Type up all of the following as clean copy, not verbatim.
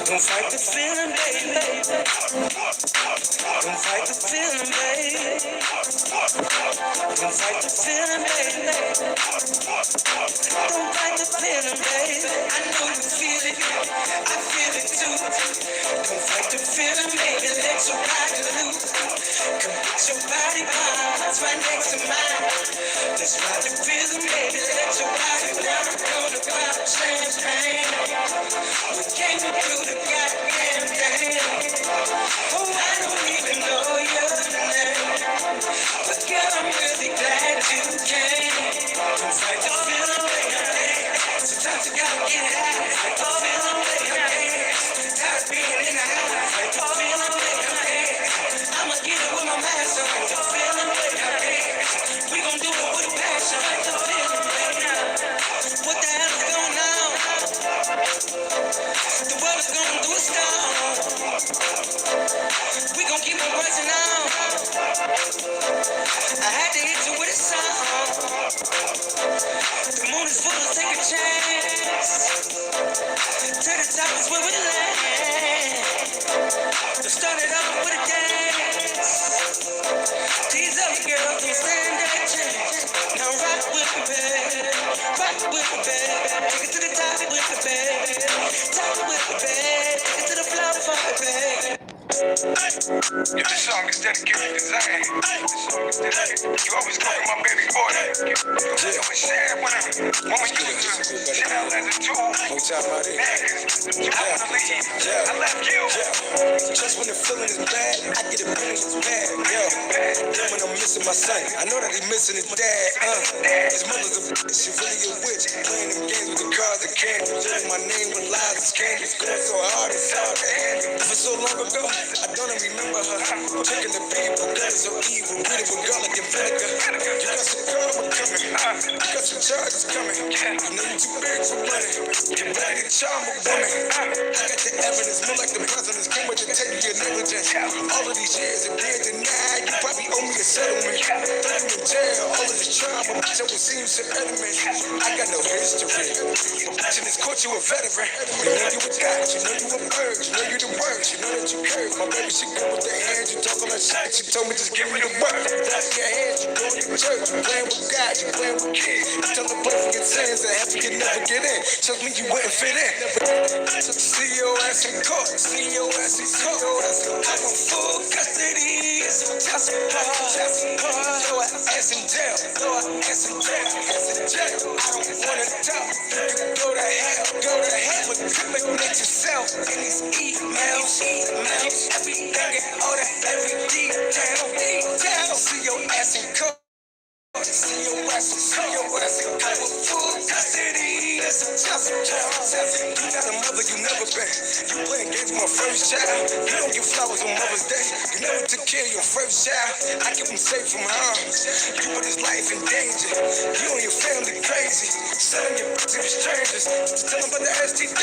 Don't fight the feeling, baby. Don't fight the feeling, baby. Don't fight the feeling, baby. Don't fight the feeling, baby. I know you feel it. I feel it too. Don't fight the feeling, baby. Let your body loose. Come put your body bounce right next to mine. Let's fight the feeling, baby. Let your body down. Gonna pop champagne. We came through the goddamn game. Oh, I don't even know your name, but girl, I'm really glad you came. Don't fight the feeling, baby. Sometimes you gotta get it out. Fight the feeling, baby. Tired of being in the house. Fight the feeling, baby. I'ma get it with my mask on. Fight the feeling, baby. We gon' do it with a passion. Fight the feeling, baby. What the hell is going on? Take it to the top with the band. Top with the band. Take it to the floor for the band. Yo, this song is dedicated to Zion. This song is dedicated. You always call my baby boy. It was sad when we used to child as a tool. Man, 'cause I wanna leave. I left you. Just when the feeling is bad, I get it when it's bad. Then when I'm missing my son, I know that he missing his dad. His mother's a bitch, she really a witch. Playing them games with the cards and candy. Using my name with lies and scandals. Going so hard, it's hard to handle. For so long ago, I don't remember her. Tricking the people, girl is so evil. Beautiful girl like your vinegar. You got some karma coming. You got some charges coming. You know you too big for money. You're ready to charm a woman. I got the evidence, more like the presidents came with the tape of your negligence. All of these years are being denied. You probably owe me a settlement. Throw you in jail. All of this trauma, bitch, I will seem so enemies. I got no history. Bitch, in this court, you a veteran. You know you a god. You know you a bird. You know you the worst. You know that you curve. My baby, she good with their hands. You talk on that shit. She told me just give me the word. That's your hands. You going to church. You playing with God. You playing with kids. You tell the play for your sins that happy you never get in. Trust me, you wouldn't fit in. So see your ass in court. See your ass in court. I'm on full custody. Child support. Throw her ass in jail. Throw her ass in jail. Ass in jail. I don't wanna talk. You can go to hell. Go to hell. But criminate yourself in these emails. Get everything and all that every detail. See your ass in court. See your ass in court. I'm on full custody. Child support. You got a mother you never been. You playing games with my first child. You don't give flowers on Mother's Day. You never took care of your first child. I keep him safe from harm. You put his life in danger. You and your family crazy. Selling your bitch to the strangers. Just tell them about the STD.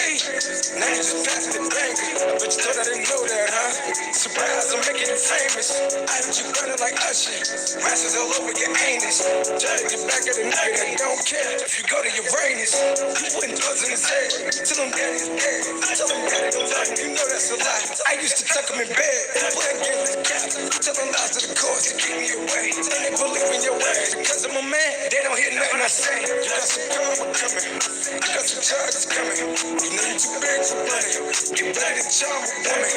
Now you just passed the banger. I bet you thought I didn't know that, huh? Surprise, I'm making you famous. I heard you burning like Usher. Rashes all over your anus. Try to get back at a nigga that don't care. If you go to Uranus, you putting drugs in his head. Tell him daddy's dead. Tell him daddy don't love him. You know that's a lie. I used to tuck him in bed. Playing games with cats. Telling lies to the courts to keep me away. And they believe in your words. Because I'm a man, they don't hear nothing I say. You got some karma coming. You got some charges coming. You know you too big for money. Get ready to charm a woman.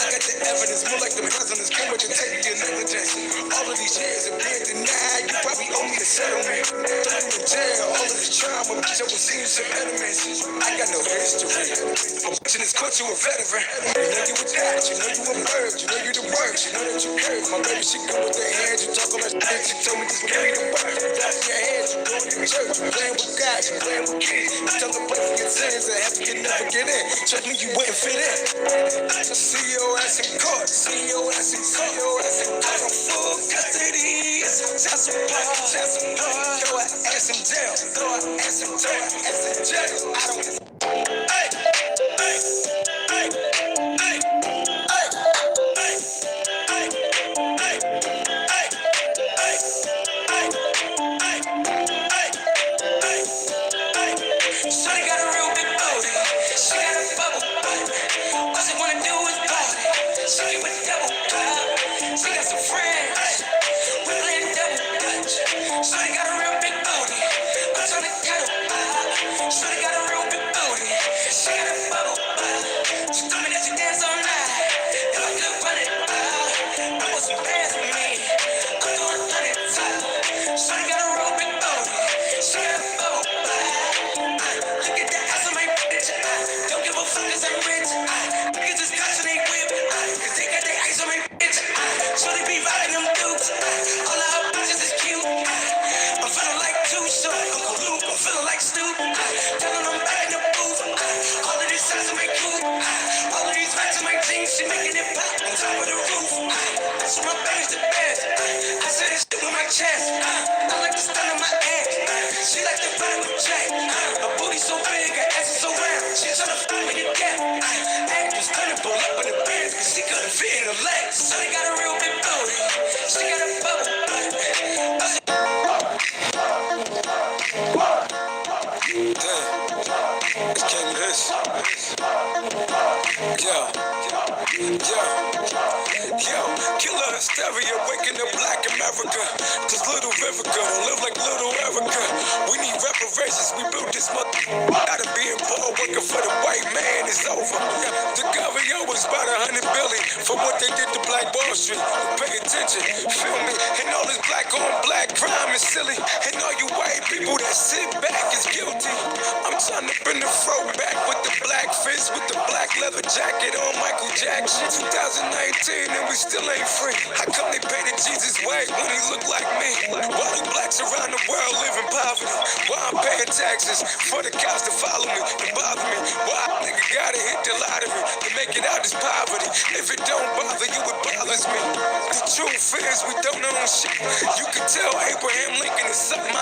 I got the evidence, more like the presidents came with the tape of your negligence. All of these years are being denied. You probably owe me a settlement. Throw you in jail. All of this trauma, bitch, I will see you some enemies. I got no history. Bitch, in this court, you a veteran. You know you a god. You know you a bird. You know you the worst. You know that you curve. My baby, she good with their hands. You talk on that shit. She told me just give me the word. That's your hands. You going to church. You playing with God. You playing with kids. You tell them play for your sins and happy you never get in. Trust me, you wouldn't fit in. So see your ass in court. See your ass in court. I'm on full custody. Child support. Throw her ass in jail. Throw her ass in jail. Ass in jail. I don't. Hey, hey, hey, hey, Shawty got a real big booty. She got a bubble butt. All she wanna do is party. She keep a double cup. She got some friends. We playing double dutch. Shawty got a real big booty. I'm tryna cut her up. Shawty got a real big booty. She got a bubble butt. She told me that she dance all night. If I could run it out, I want some dance with me. I'm doing 100 top. Shawty got a real big booty. She got a bubble butt. Look at that. It came to this. Yo, killer hysteria, waking up black America. Cause little Vivica don't live like little Erica. We need reparations, we built this mother. Out of being poor, working for the white man is over. The government was about 100 billion for what they did to Black Wall Street. Pay attention, feel me? And all this black on black crime is silly. And all you white people that sit back is guilty. I'm trying to bring the fro back with the black fist, with the black leather jacket on Michael Jackson. 2019 and we still ain't free. How come they painted Jesus white when he looked like me? Why do blacks around the world live in poverty? Why I'm paying taxes for the cops to follow me and bother me? Why a nigga gotta hit the lottery to make it out this poverty? If it don't bother you, it bothers me. The truth is we don't own shit. You can tell Abraham Lincoln is something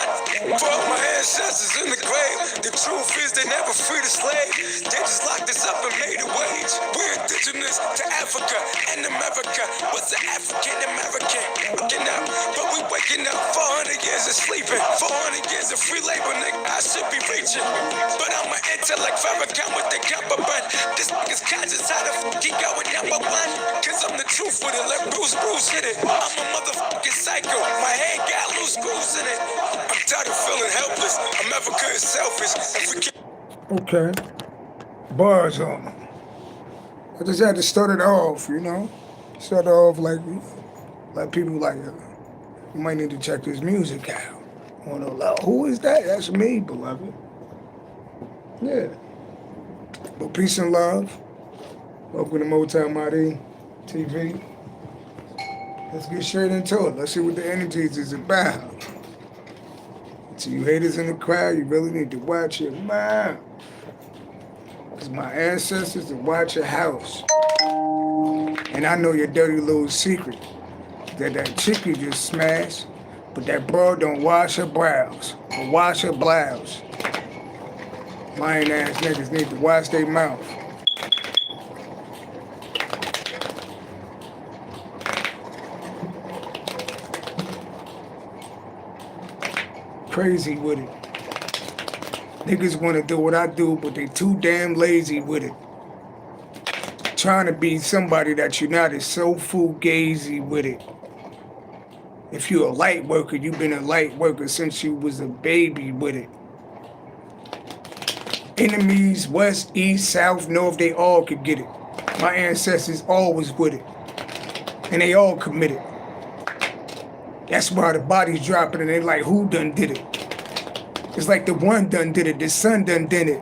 for all my ancestors in the grave. The truth is they never freed a slave. They just locked us up and made a wage. We're indigenous to Africa and America. What's an African American? Waking up, but we waking up. 400 years of sleeping, 400 years of free labor, nigga. I should be reaching, but I'm an intellect Farrakhan with the copper bun. This nigga's conscious, how the fuck he going number one? Cause I'm the truth with it, let Bruce hit it. I'm a motherfucking psycho, my head got loose screws in it. I'm tired of feeling helpless, America is selfish. If we can't... Okay. Bars on. I just had to start it off, you know? Start it off like people like, you might need to check this music out. Who is that? That's me, beloved. Yeah. But peace and love. Welcome to MultiMahdiTV. Let's get straight into it. Let's see what the energies is about. To you haters in the crowd, you really need to watch your mouth. Because my ancestors will watch your house. And I know your dirty little secret. That chick you just smashed, but that broad don't wash her brows or wash her blouse. Lying ass niggas need to wash their mouth. Crazy with it. Niggas wanna do what I do, but they too damn lazy with it. Trying to be somebody that you're not is so fugazi with it. If you're a light worker, you've been a light worker since you was a baby with it. Enemies, west, east, south, north, they all could get it. My ancestors always with it. And they all committed. That's why the bodies dropping and they like, who done did it? It's like the one done did it, the son done did it.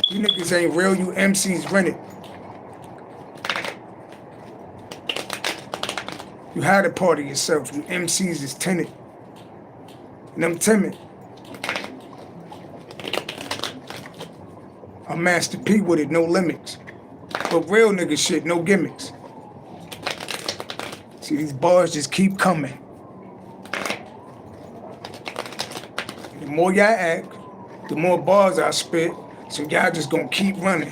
You niggas ain't real, you MCs rent it. You hide a part of yourself, you MCs is tenant. And I'm timid. I'm Master P with it, no limits. But real nigga shit, no gimmicks. See, these bars just keep coming. The more y'all act, the more bars I spit, so y'all just gonna keep running.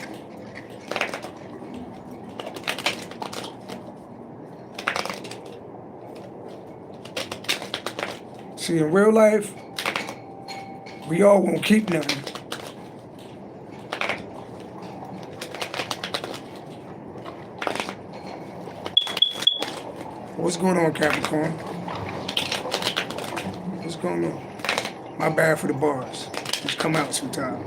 See, in real life, we all won't keep nothing. What's going on, Capricorn? What's going on? My bad for the bars. Just come out sometime.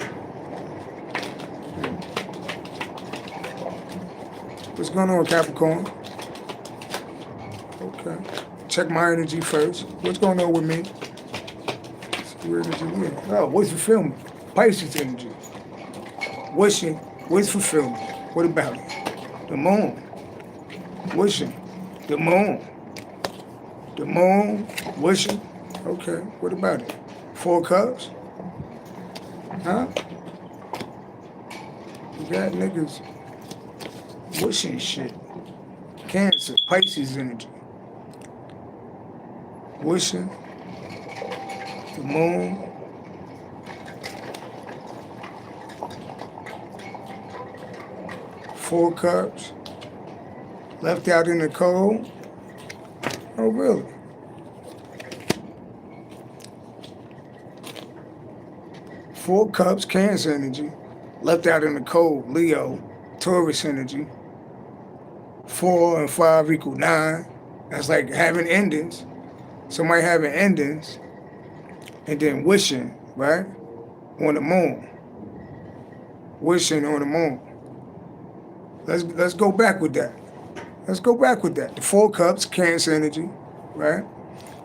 What's going on, Capricorn? Okay. Check my energy first. What's going on with me? Where energy win? Oh, what's fulfillment? Pisces energy. Wishing. What's fulfillment? What about it? The moon. Wishing. The moon. The moon. Wishing. Okay. What about it? 4 cups? Huh? You got niggas wishing shit. Cancer. Pisces energy. Wishing, the moon, Four cups, left out in the cold. Oh, really? 4 cups, Cancer energy. Left out in the cold, Leo, Taurus energy. 4 and 5 equal 9. That's like having endings. Somebody having endings and then wishing, right? On the moon. Wishing on the moon. Let's go back with that. Let's go back with that. The 4 cups, Cancer energy, right?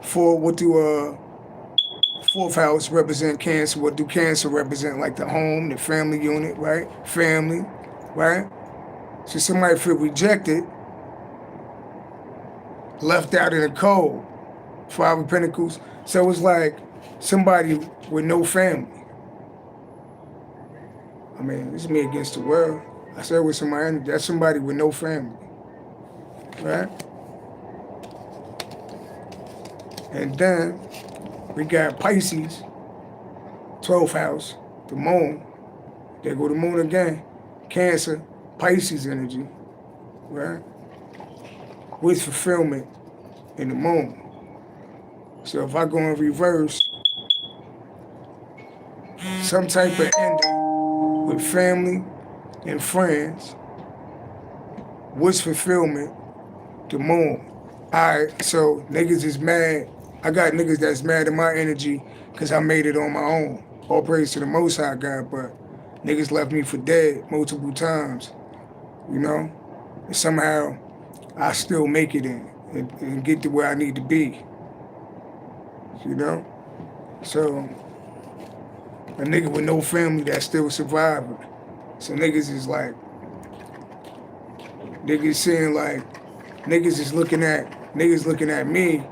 4, what do 4th house represent Cancer? What do Cancer represent? Like the home, the family unit, right? Family, right? So somebody feel rejected, left out in the cold. 5 of Pentacles. So it's like somebody with no family. I mean, this is me against the world. I said with somebody, that's somebody with no family, right? And then we got Pisces, 12th house, the moon. There go the moon again. Cancer, Pisces energy, right? With fulfillment in the moon. So if I go in reverse, some type of ending with family and friends, wish fulfillment, the moon. Alright, so niggas is mad. I got niggas that's mad at my energy because I made it on my own. All praise to the Most High God, but niggas left me for dead multiple times, you know? And somehow I still make it in and get to where I need to be, you know? So a nigga with no family that's still surviving. So niggas is like, niggas saying like, niggas looking at me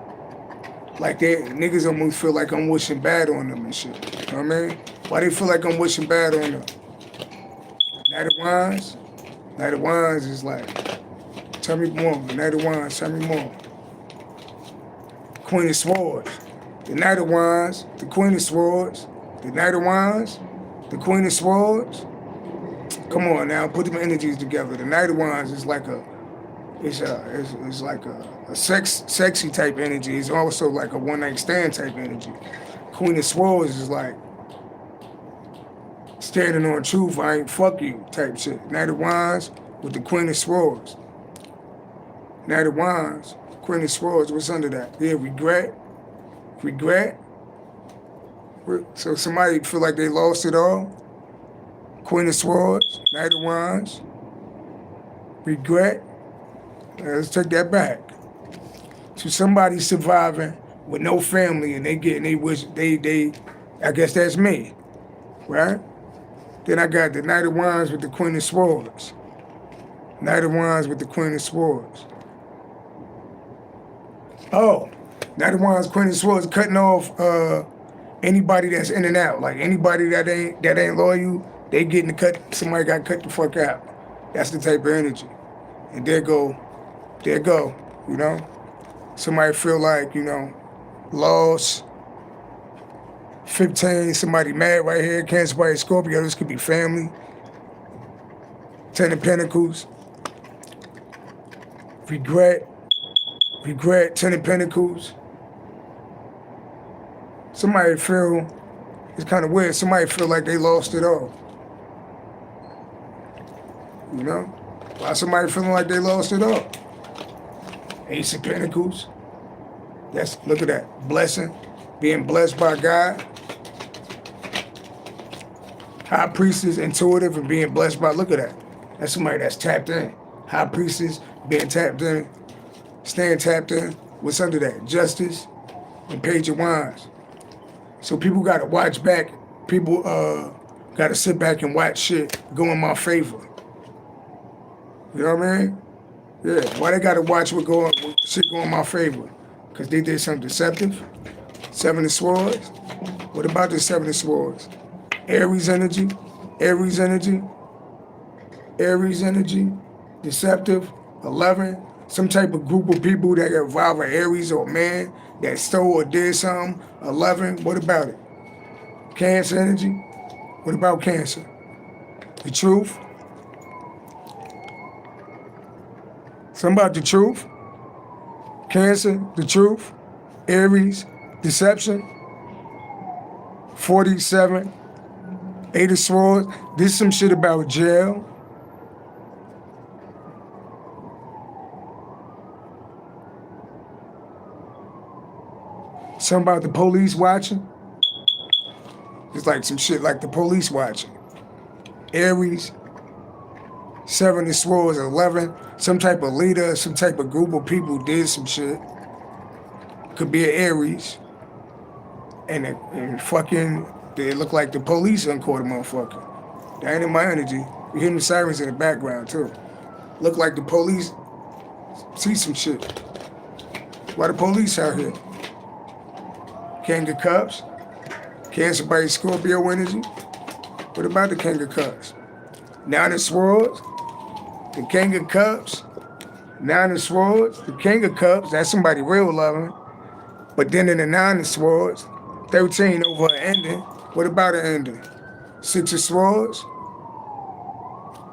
like niggas almost feel like I'm wishing bad on them and shit. You know what I mean? Why they feel like I'm wishing bad on them? Knight of Wands is like, tell me more. Knight of Wands, tell me more. Queen of Swords. The Knight of Wands, the Queen of Swords, the Knight of Wands, the Queen of Swords. Come on now, put them energies together. The Knight of Wands is like it's like a sexy type energy. It's also like a one-night stand type energy. Queen of Swords is like standing on truth, I ain't fuck you type shit. Knight of Wands with the Queen of Swords. Knight of Wands, Queen of Swords, what's under that? Yeah, regret. So somebody feel like they lost it all. Queen of Swords, Knight of Wands, regret. Let's take that back. So somebody surviving with no family and they wish they I guess that's me, right? Then I got the Knight of Wands with the Queen of Swords. Knight of Wands with the Queen of Swords. Oh, Knight of Wands, Queen of Swords, cutting off anybody that's in and out. Like anybody that ain't loyal, they getting cut. Somebody got cut the fuck out. That's the type of energy. And there go, you know? Somebody feel like, you know, lost. 15, somebody mad right here. Cancer, somebody Scorpio, this could be family. 10 of Pentacles. Regret, 10 of Pentacles. Somebody feel, it's kind of weird, somebody feel like they lost it all. You know? Why somebody feeling like they lost it all? Ace of Pentacles. Look at that. Blessing. Being blessed by God. High Priestess, intuitive, and being blessed by, look at that. That's somebody that's tapped in. High Priestess, being tapped in. Staying tapped in. What's under that? Justice and Page of Wands. So people got to watch back. People got to sit back and watch shit go in my favor. You know what I mean? Yeah. Why they got to watch shit go in my favor? Because they did something deceptive. 7 of Swords. What about the 7 of Swords? Aries energy. Deceptive. 11. Some type of group of people that involve an Aries or a man that stole or did something. 11. What about it? Cancer energy. What about Cancer? The truth. Something about the truth. Cancer, the truth. Aries, deception. 47. Eight of Swords. This some shit about jail. Something about the police watching. It's like some shit like the police watching. Aries. Seven of Swords, 11. Some type of leader, some type of group of people did some shit. Could be an Aries. And fucking, they look like the police uncaught a motherfucker. That ain't in my energy. You hear the sirens in the background too. Look like the police see some shit. Why the police out here? King of Cups? Cancer by Scorpio energy? What about the King of Cups? Nine of Swords? The King of Cups? Nine of Swords? The King of Cups, that's somebody real loving. But then in the Nine of Swords, 13 over an ending. What about an ending? Six of Swords?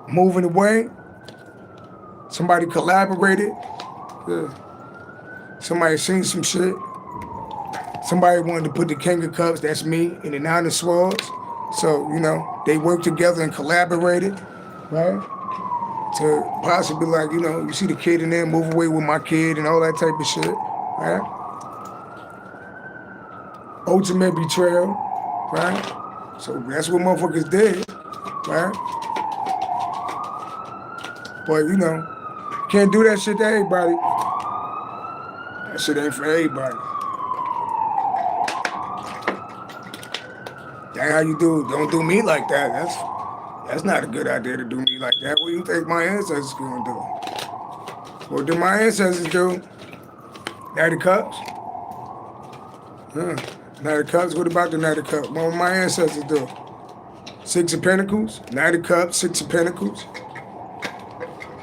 Moving away? Somebody collaborated? Yeah. Somebody seen some shit? Somebody wanted to put the King of Cups, that's me, in the Nine of Swords. So, you know, they worked together and collaborated, right? To possibly, like, you know, you see the kid in there, move away with my kid and all that type of shit, right? Ultimate betrayal, right? So that's what motherfuckers did, right? But, you know, can't do that shit to everybody. That shit ain't for everybody. That ain't how you do. Don't do me like that. That's not a good idea to do me like that. What do you think my ancestors gonna do? What did my ancestors do? Knight of Cups? Knight of Cups? What about the Knight of Cups? What would my ancestors do? Six of Pentacles? Knight of Cups, Six of Pentacles.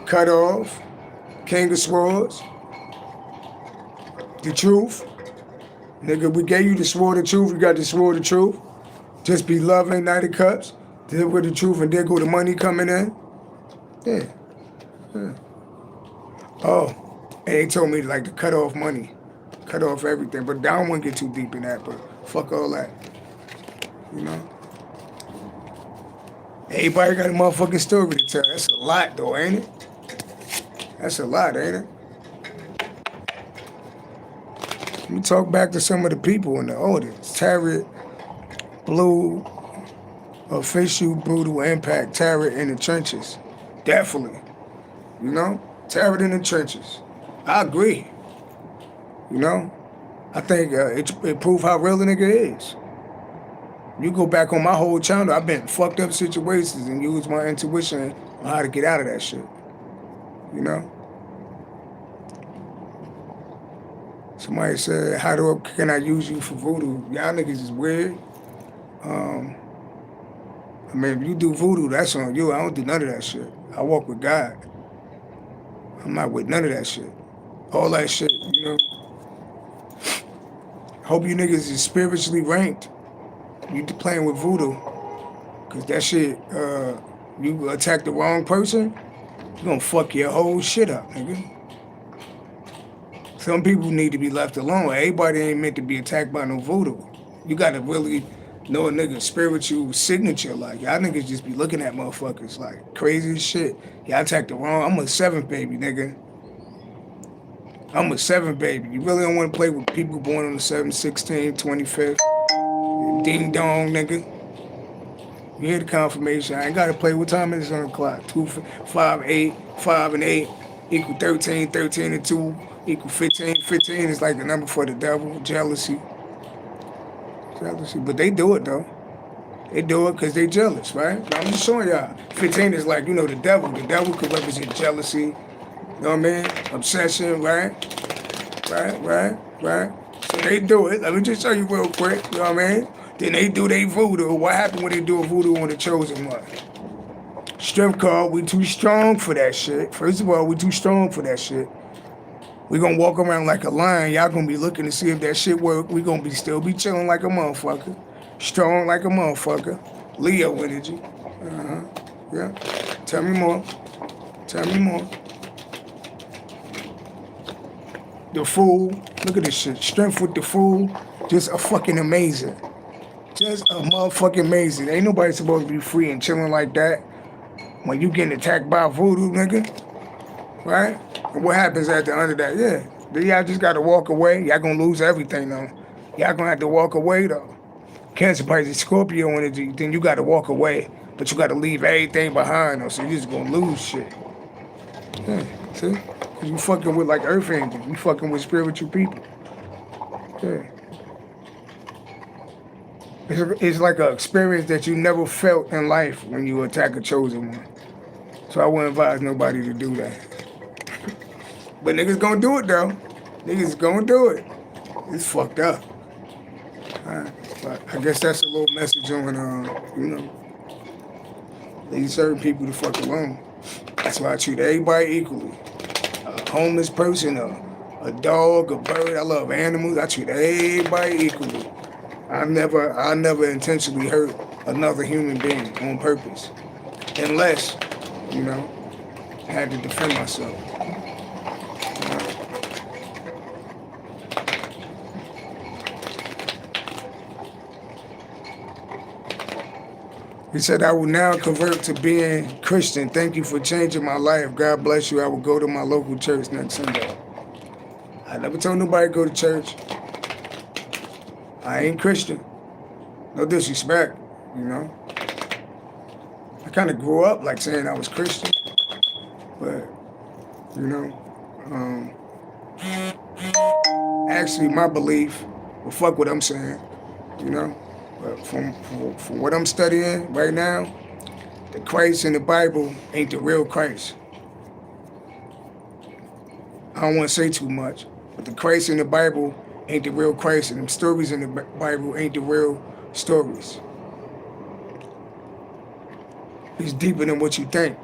Cut off. King of Swords. The truth. Nigga, we gave you the sword of truth. You got the sword of truth. Just be loving, Knight of Cups. Deal with the truth, and there go the money coming in. Yeah. Oh, and they told me like to cut off money. Cut off everything. But I don't want to get too deep in that, but fuck all that. You know? Everybody got a motherfucking story to tell. That's a lot though, ain't it? That's a lot, ain't it? Let me talk back to some of the people in the audience. Tarot, Blue, Official, Brutal Impact, Tarot in the trenches. Definitely. You know? Tarot in the trenches. I agree. You know? I think it proved how real the nigga is. You go back on my whole channel, I've been in fucked up situations and used my intuition on how to get out of that shit. You know? Somebody said, can I use you for voodoo? Y'all niggas is weird. I mean, if you do voodoo, that's on you. I don't do none of that shit. I walk with God. I'm not with none of that shit. All that shit, you know? Hope you niggas is spiritually ranked. You playing with voodoo. Cause that shit, you attack the wrong person, you gonna fuck your whole shit up, nigga. Some people need to be left alone. Everybody ain't meant to be attacked by no voodoo. You gotta really know a nigga's spiritual signature. Like, y'all niggas just be looking at motherfuckers like crazy as shit. Y'all attacked the wrong, I'm a 7th baby, nigga. I'm a 7th baby. You really don't want to play with people born on the 7th, 16th, 25th. Ding dong, nigga. You hear the confirmation. I ain't got to play. What time is it on the clock? 2, 5, 8, 5 and 8 equal 13, 13 and 2 equal 15. 15 is like the number for the devil. Jealousy. But they do it, though. They do it because they jealous, right? I'm just showing y'all. 15 is like, you know, the devil. The devil could represent jealousy. You know what I mean? Obsession, right? Right. So they do it. Let me just show you real quick. You know what I mean? Then they do their voodoo. What happened when they do a voodoo on the chosen one? Strength card, we too strong for that shit. First of all, we too strong for that shit. We gonna walk around like a lion. Y'all gonna be looking to see if that shit work. We gonna still be chilling like a motherfucker. Strong like a motherfucker. Leo energy. Yeah. Tell me more. The Fool. Look at this shit. Strength with the Fool. Just a fucking amazing. Just motherfucking amazing. Ain't nobody supposed to be free and chilling like that when you getting attacked by voodoo, nigga. Right? And what happens at the end of that? Yeah. Then y'all just gotta walk away. Y'all gonna lose everything though. Y'all gonna have to walk away though. Cancer, Pisces, Scorpio energy, then you gotta walk away. But you gotta leave everything behind though, so you just gonna lose shit. Yeah, see? Cause you fucking with like earth angels. You fucking with spiritual people. Yeah. It's like an experience that you never felt in life when you attack a chosen one. So I wouldn't advise nobody to do that. But niggas gonna do it though. Niggas gonna do it. It's fucked up. Alright. But I guess that's a little message on, leave certain people the fuck alone. That's why I treat everybody equally. A homeless person, a dog, a bird. I love animals. I treat everybody equally. I never intentionally hurt another human being on purpose. Unless, I had to defend myself. He said, I will now convert to being Christian. Thank you for changing my life. God bless you. I will go to my local church next Sunday. I never told nobody to go to church. I ain't Christian. No disrespect, I kind of grew up like saying I was Christian. But, actually my belief, well, fuck what I'm saying, But from what I'm studying right now, the Christ in the Bible ain't the real Christ. I don't want to say too much, but the Christ in the Bible ain't the real Christ, and them stories in the Bible ain't the real stories. It's deeper than what you think.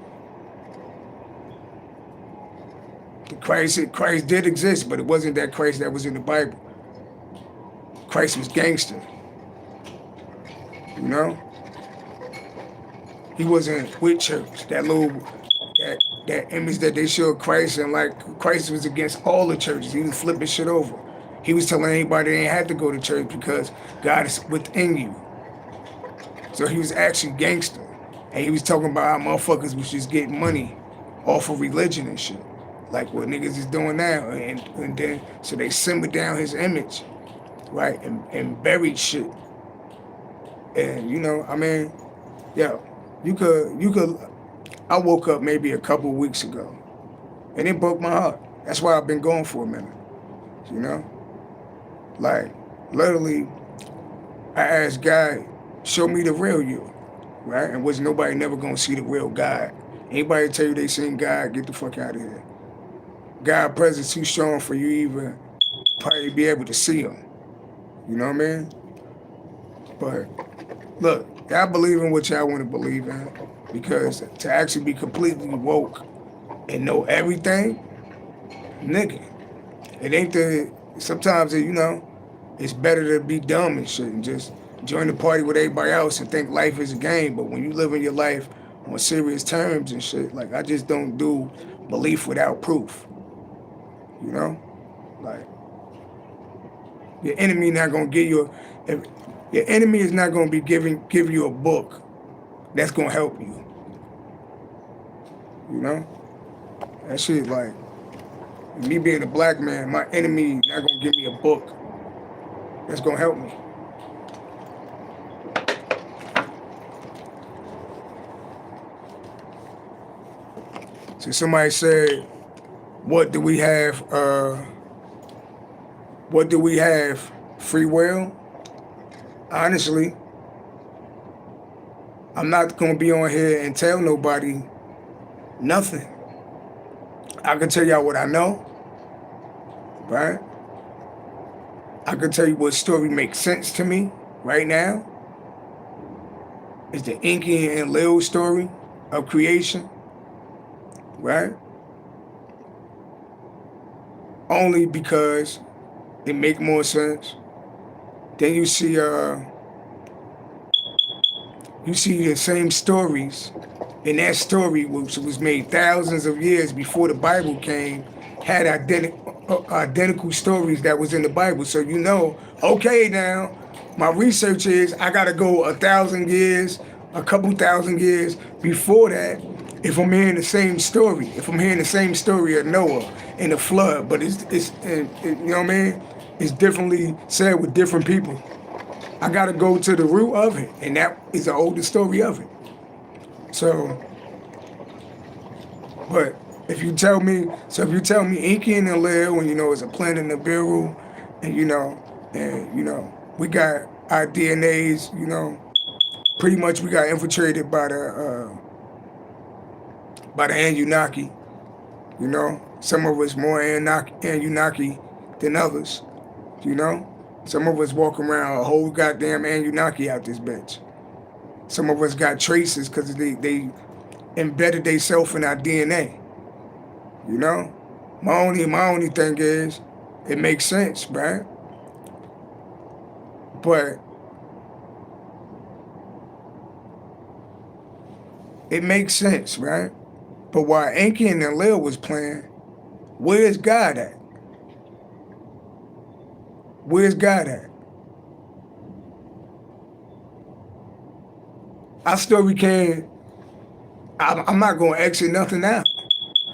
The Christ did exist, but it wasn't that Christ that was in the Bible. Christ was gangster. He wasn't with church. That image that they showed Christ, and like Christ was against all the churches. He was flipping shit over. He was telling anybody they ain't had to go to church because God is within you. So he was actually gangster. And he was talking about how motherfuckers was just getting money off of religion and shit. Like what niggas is doing now. And then, so they simmered down his image, right? And buried shit. And, you could, I woke up maybe a couple weeks ago. And it broke my heart. That's why I've been going for a minute, Like, literally, I asked God, show me the real you, right? And was nobody never gonna see the real God. Anybody tell you they seen God, get the fuck out of here. God's presence too strong for you even probably be able to see him. You know what I mean? But look, y'all believe in what y'all want to believe in, because to actually be completely woke and know everything, nigga, it ain't sometimes, it's better to be dumb and shit and just join the party with everybody else and think life is a game. But when you live in your life on serious terms and shit, like, I just don't do belief without proof. Like, your enemy not gonna give you your enemy is not gonna be give you a book that's gonna help you. That shit, like, me being a black man, my enemy not gonna give me a book that's gonna help me. So somebody said, what do we have? Free will? Honestly, I'm not gonna be on here and tell nobody nothing. I can tell y'all what I know, right? I can tell you what story makes sense to me right now. It's the Inky and Lil story of creation, right? Only because it make more sense. Then you see the same stories, and that story which was made thousands of years before the Bible came, had identical stories that was in the Bible. So okay now, my research is I gotta go 1,000 years, a couple thousand years before that, if I'm hearing the same story. If I'm hearing the same story of Noah and the flood, but you know what I mean? It's differently said with different people. I gotta go to the root of it, and that is the oldest story of it. So, but if you tell me Inky and Lil, and it's a planet in the Nibiru, and we got our DNAs, pretty much we got infiltrated by the Anunnaki, some of us more Anunnaki than others, some of us walk around a whole goddamn Anunnaki out this bitch. Some of us got traces because they embedded themselves in our DNA. My only thing is, it makes sense, right? But it makes sense, right? But while Enki and Lil was playing, where's God at? Where's God at? I still can't. I'm not going to exit nothing out.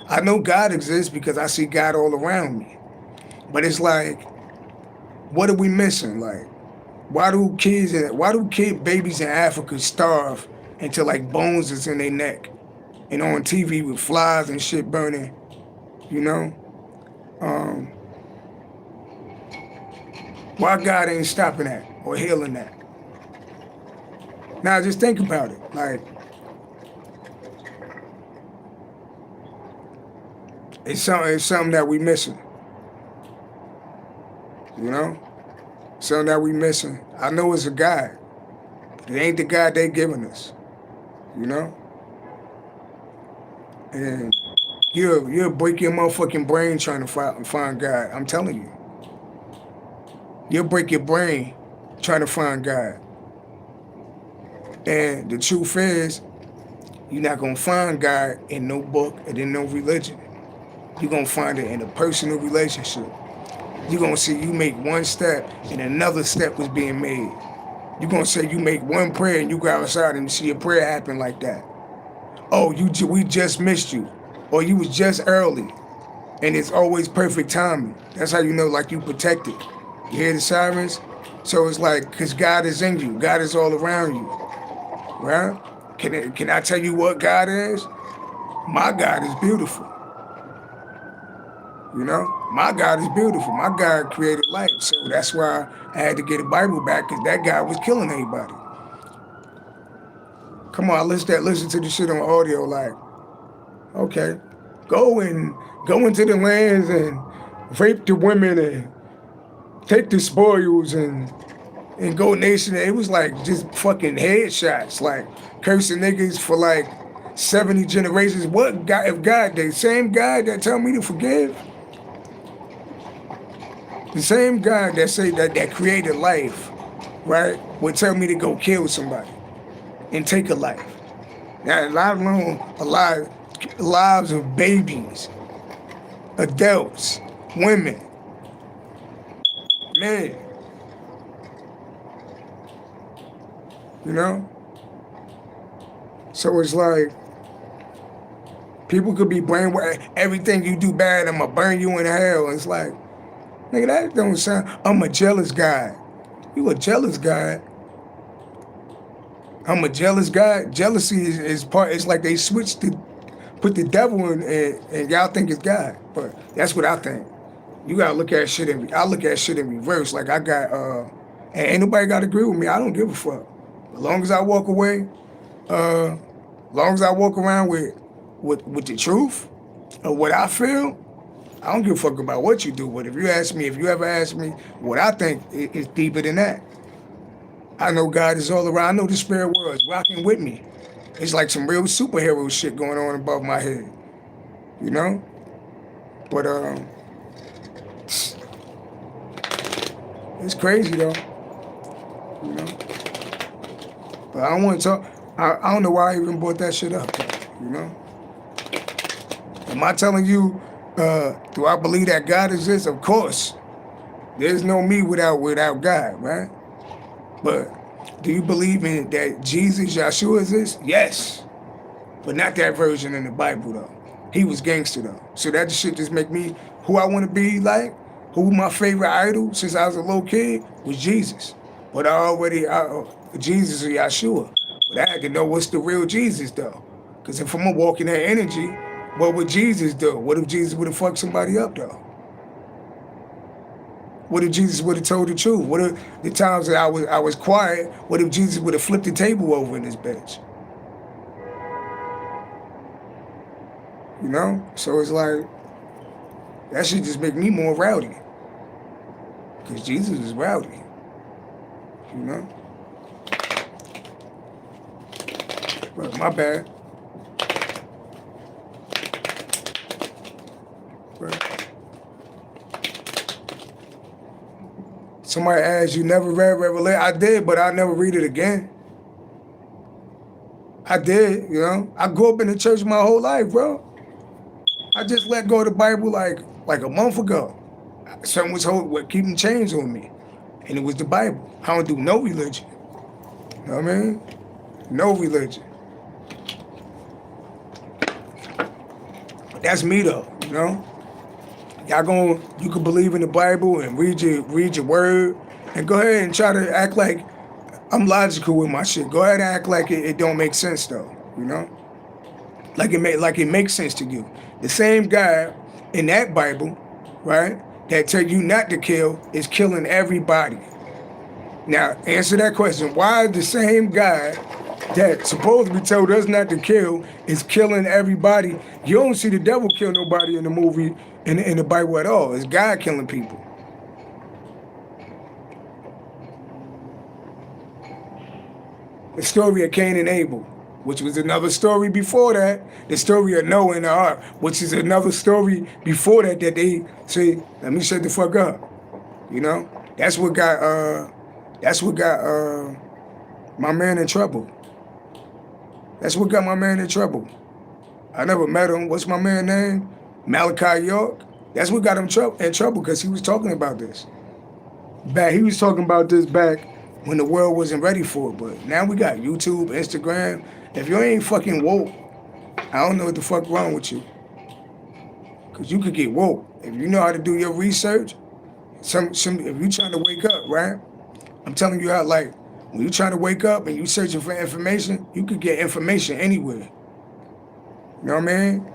I know God exists because I see God all around me. But it's like, what are we missing? Like, why do babies in Africa starve until like bones is in their neck and on TV with flies and shit burning? Why God ain't stopping that or healing that? Now just think about it. Like, it's something that we missing. Something that we missing. I know it's a God. It ain't the God they giving us. And you'll break your motherfucking brain trying to find God. I'm telling you. You'll break your brain trying to find God. And the truth is, you're not going to find God in no book and in no religion. You're going to find it in a personal relationship. You're going to see you make one step and another step was being made. You're going to say you make one prayer and you go outside and you see a prayer happen like that. Oh, we just missed you. Or you was just early. And it's always perfect timing. That's how you know, like, you protected. You hear the sirens? So it's like, because God is in you. God is all around you. Right? Can I tell you what God is? My God is beautiful. My God is beautiful. My God created life. So that's why I had to get a Bible back, because that guy was killing everybody. Come on, listen to the shit on audio, like, okay. Go into the lands and rape the women and take the spoils and go nation. It was like just fucking headshots, like cursing niggas for like 70 generations. What God, if God, the same God that tell me to forgive, the same God that say that created life, right, would tell me to go kill somebody and take a life. Now, not alone lives of babies, adults, women, men. So it's like, people could be brainwashed. Everything you do bad, I'm gonna burn you in hell. It's like, nigga, that don't sound. I'm a jealous guy. You a jealous guy? I'm a jealous guy. Jealousy is part. It's like they switched to put the devil in, and y'all think it's God. But that's what I think. You gotta look at shit I look at shit in reverse. Like I got, and ain't nobody gotta agree with me. I don't give a fuck. As long as I walk away, as long as I walk around with the truth of what I feel, I don't give a fuck about what you do. But if you ever ask me what I think, it's deeper than that. I know God is all around. I know the spirit world is rocking with me. It's like some real superhero shit going on above my head. But it's crazy though. But I don't want to talk. I don't know why I even brought that shit up. Am I telling you? Do I believe that God exists? Of course. There's no me without God, right? But do you believe in that Jesus, Yeshua exists? Yes. But not that version in the Bible though. He was gangster though. So that shit just make me who I want to be like, who my favorite idol since I was a little kid was Jesus. But Jesus or Yeshua. But I had to know what's the real Jesus though. Because if I'm gonna walk in that energy, what would Jesus do? What if Jesus would have fucked somebody up though? What if Jesus would have told the truth? What if the times that I was quiet, what if Jesus would have flipped the table over in this bitch? You know? So it's like, that shit just make me more rowdy. Because Jesus is rowdy. You know? But my bad. But somebody asked, you never read Revelation? I did, but I never read it again. I did, you know? I grew up in the church my whole life, bro. I just let go of the Bible like a month ago. Something was keeping chains on me. And it was the Bible. I don't do no religion. You know what I mean? No religion. But that's me though, you know? You can believe in the Bible and read your word and go ahead and try to act like I'm logical with my shit. Go ahead and act like it don't make sense though, you know? Like it makes sense to you. The same guy in that Bible, right, that tell you not to kill is killing everybody. Now, answer that question. Why the same guy that supposedly told us not to kill is killing everybody? You don't see the devil kill nobody in the movie, in the Bible at all. It's God killing people. The story of Cain and Abel, which was another story before that. The story of Noah and the ark, which is another story before that they say, let me shut the fuck up. You know? That's what got my man in trouble. That's what got my man in trouble. I never met him. What's my man's name? Malachi York. That's what got him in trouble because he was talking about this. He was talking about this back when the world wasn't ready for it. But now we got YouTube, Instagram. If you ain't fucking woke, I don't know what the fuck wrong with you. Because you could get woke. If you know how to do your research, if you trying to wake up, right? I'm telling you how, like, when you trying to wake up and you searching for information, you could get information anywhere. You know what I mean?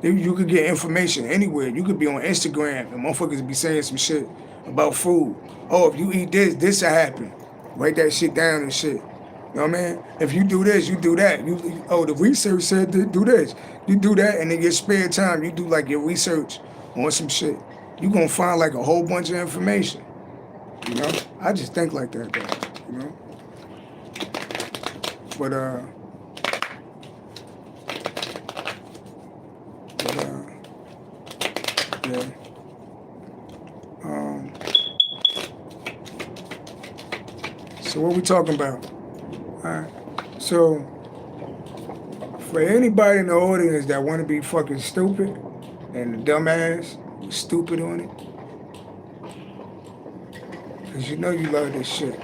You could get information anywhere. You could be on Instagram and motherfuckers be saying some shit about food. Oh, if you eat this will happen. Write that shit down and shit. You know what I mean? If you do this, you do that. The research said to do this. You do that, and in your spare time, you do like your research on some shit. You gonna find like a whole bunch of information. You know? I just think like that, though. You know? But yeah. So what we talking about? Alright. So for anybody in the audience that want to be fucking stupid and the dumbass was stupid on it, because you know you love this shit.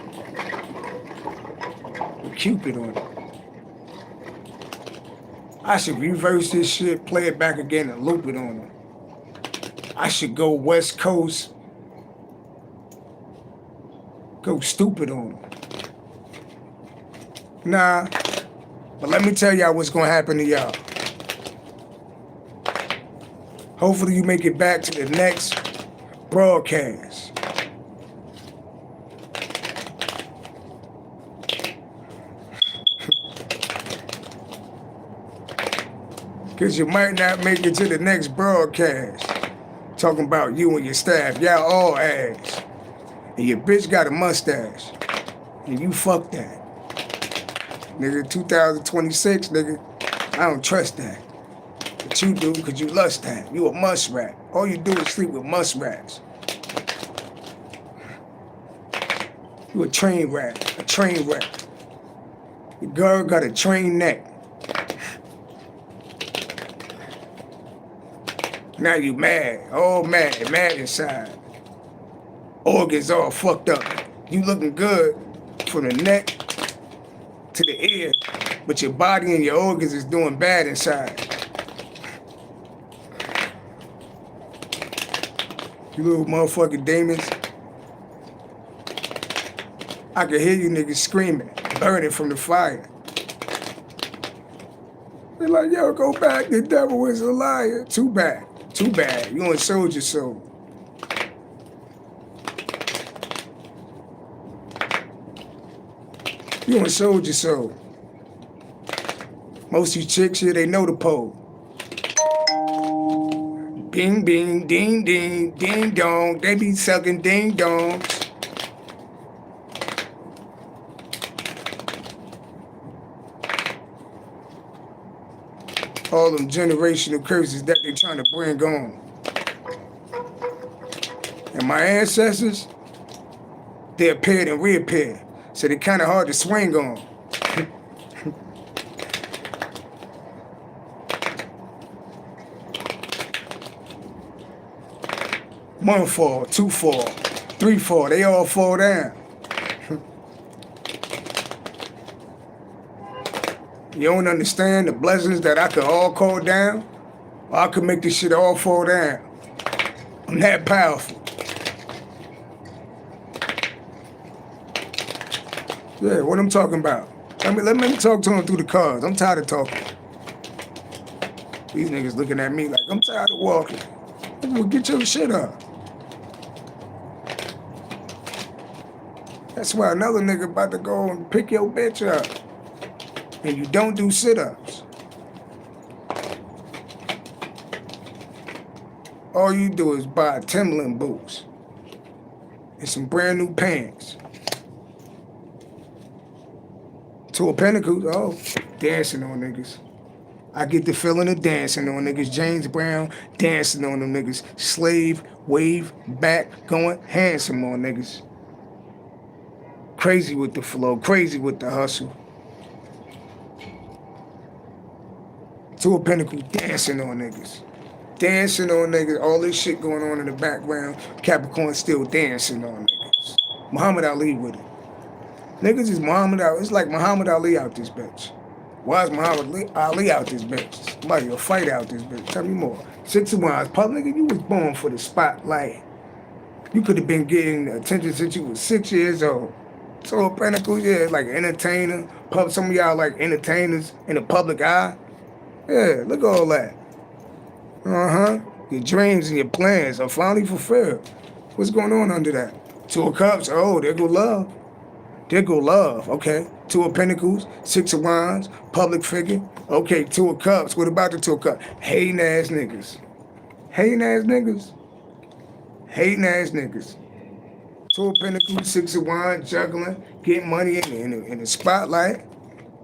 With Cupid on it. I should reverse this shit, play it back again, and loop it on them. I should go West Coast, go stupid on them. Nah, but let me tell y'all what's gonna happen to y'all. Hopefully you make it back to the next broadcast. Because you might not make it to the next broadcast. Talking about you and your staff. Y'all all ass. And your bitch got a mustache. And you fuck that. Nigga, 2026, nigga, I don't trust that. But you do, because you lust that. You a muskrat. All you do is sleep with muskrats. You a train rat. A train rat. Your girl got a train neck. Now you mad, all mad inside. Organs all fucked up. You looking good from the neck to the ear, but your body and your organs is doing bad inside. You little motherfucking demons. I can hear you niggas screaming, burning from the fire. They're like, yo, go back, the devil is a liar. Too bad, too bad. You done sold your soul. You done sold your soul. Most of you chicks here, they know the pole. Bing, bing, ding, ding, ding, dong. They be sucking ding, dongs. All them generational curses that they trying to bring on. And my ancestors, they appeared and reappeared. So they kind of hard to swing on. One fall, two fall, three fall, they all fall down. You don't understand the blessings that I could all call down? Or I could make this shit all fall down. I'm that powerful. Yeah, what I'm talking about. Let me talk to him through the cards. I'm tired of talking. These niggas looking at me like I'm tired of walking. Well, get your shit up. That's why another nigga about to go and pick your bitch up. And you don't do sit-ups. All you do is buy Timberland boots and some brand new pants. Two of Pentacles, oh, dancing on niggas. I get the feeling of dancing on niggas. James Brown dancing on them niggas. Slave, wave, back, going handsome on niggas. Crazy with the flow, crazy with the hustle. Two of Pentacles dancing on niggas. Dancing on niggas. All this shit going on in the background. Capricorn still dancing on niggas. Muhammad Ali with it. Niggas is Muhammad Ali. It's like Muhammad Ali out this bitch. Why is Muhammad Ali out this bitch? Somebody will fight out this bitch. Tell me more. 6 of Wands. Pub nigga, you was born for the spotlight. You could have been getting attention since you was 6 years old. So Pentacles, yeah, like entertainer. Some of y'all like entertainers in the public eye. Yeah, look at all that. Your dreams and your plans are finally fulfilled. What's going on under that? 2 of Cups. Oh, there go love. There go love. Okay. 2 of Pentacles. 6 of Wands. Public figure. Okay, 2 of Cups. What about the 2 of Cups? Hating ass niggas. Hating ass niggas. Hating ass niggas. 2 of Pentacles. 6 of Wands. Juggling. Getting money in the spotlight.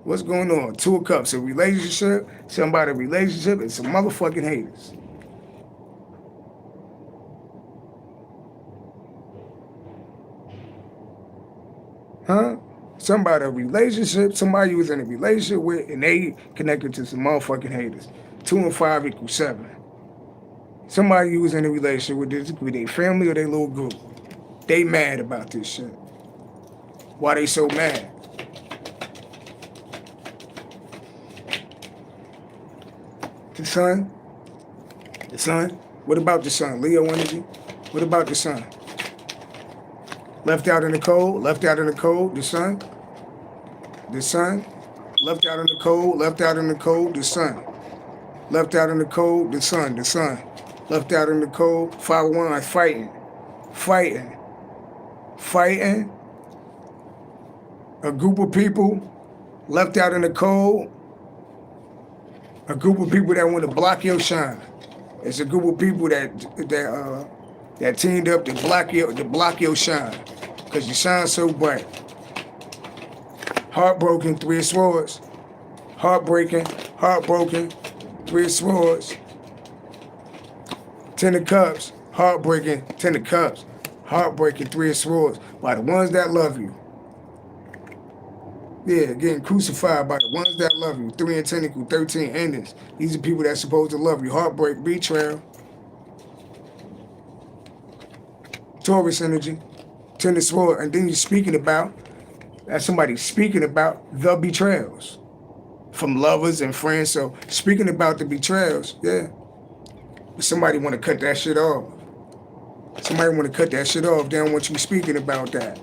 What's going on? 2 of Cups. A relationship. Somebody relationship. And some motherfucking haters. Huh? Somebody a relationship, somebody you was in a relationship with, and they connected to some motherfucking haters. 2 and 5 equals 7. Somebody you was in a relationship with their family or their little group. They mad about this shit. Why they so mad? The sun? The sun? What about the sun? Leo energy? What about the sun? Left out in the cold, left out in the cold, the sun. The sun. Left out in the cold, left out in the cold, the sun. Left out in the cold, the sun, the sun. Left out in the cold, 5 of Wands, fighting. Fighting. Fighting. A group of people left out in the cold. A group of people that want to block your shine. It's a group of people that teamed up to block your shine. Because you shine so bright. Heartbroken, 3 of Swords. Heartbreaking, heartbroken, 3 of Swords. 10 of Cups, heartbreaking, 10 of Cups. Heartbreaking, 3 of Swords. By the ones that love you. Yeah, getting crucified by the ones that love you. 3 and Tentacle, 13 endings. These are people that's supposed to love you. Heartbreak, betrayal. Taurus energy. Ten of Swords, and then you're speaking about, that's somebody speaking about the betrayals from lovers and friends. So speaking about the betrayals, yeah. But somebody want to cut that shit off. Somebody want to cut that shit off. They don't want you speaking about that.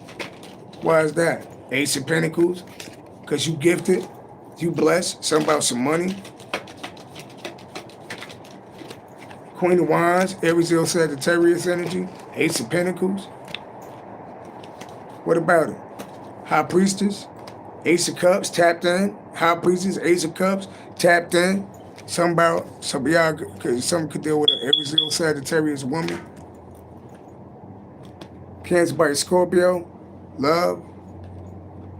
Why is that? Ace of Pentacles, because you gifted, you blessed. Something about some money. Queen of Wands, Aries, Leo, Sagittarius energy. Ace of Pentacles. What about it? High Priestess, Ace of Cups, tapped in. High Priestess, Ace of Cups, tapped in. Some about, some of y'all, because some could deal with an Aries, Leo, Sagittarius woman. Cancer by Scorpio, love.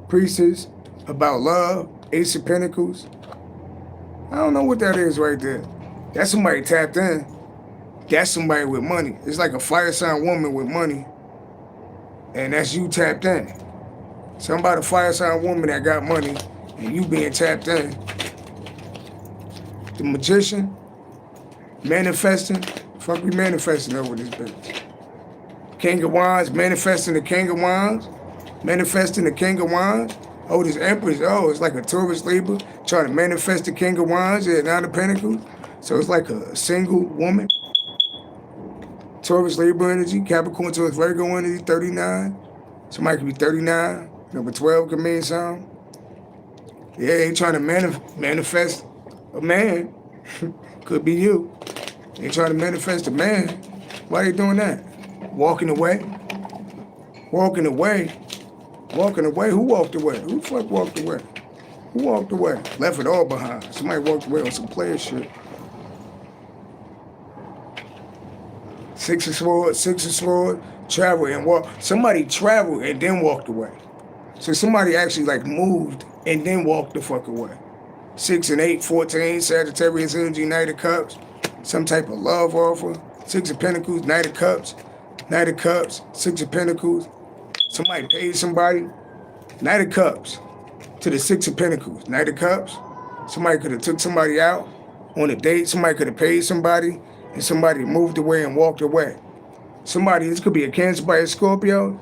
Priestess, about love. Ace of Pentacles. I don't know what that is right there. That's somebody tapped in. That's somebody with money. It's like a fire sign woman with money. And that's you tapped in. Something about a fire sign woman that got money and you being tapped in. The Magician, manifesting. Fuck, we manifesting over this bitch. King of Wands, manifesting the King of Wands. Manifesting the King of Wands. Oh, this Empress, oh, it's like a Taurus Libra trying to manifest the King of Wands at Nine of Pentacles. So it's like a single woman. Taurus Libra energy, Capricorn, Taurus, Virgo energy, 39. Somebody could be 39. Number 12 could mean something. Yeah, they trying to manifest a man. Could be you. They trying to manifest a man. Why they doing that? Walking away. Walking away. Walking away. Who walked away? Who the fuck walked away? Who walked away? Left it all behind. Somebody walked away on some player shit. Six of Swords, travel and walk. Somebody traveled and then walked away. So somebody actually like moved and then walked the fuck away. 6 and 8, 14, Sagittarius energy, Knight of Cups. Some type of love offer. 6 of Pentacles, Knight of Cups. Knight of Cups, 6 of Pentacles. Somebody paid somebody. Knight of Cups to the 6 of Pentacles. Knight of Cups. Somebody could have took somebody out on a date. Somebody could have paid somebody. And somebody moved away and walked away. Somebody, this could be a Cancer by a Scorpio.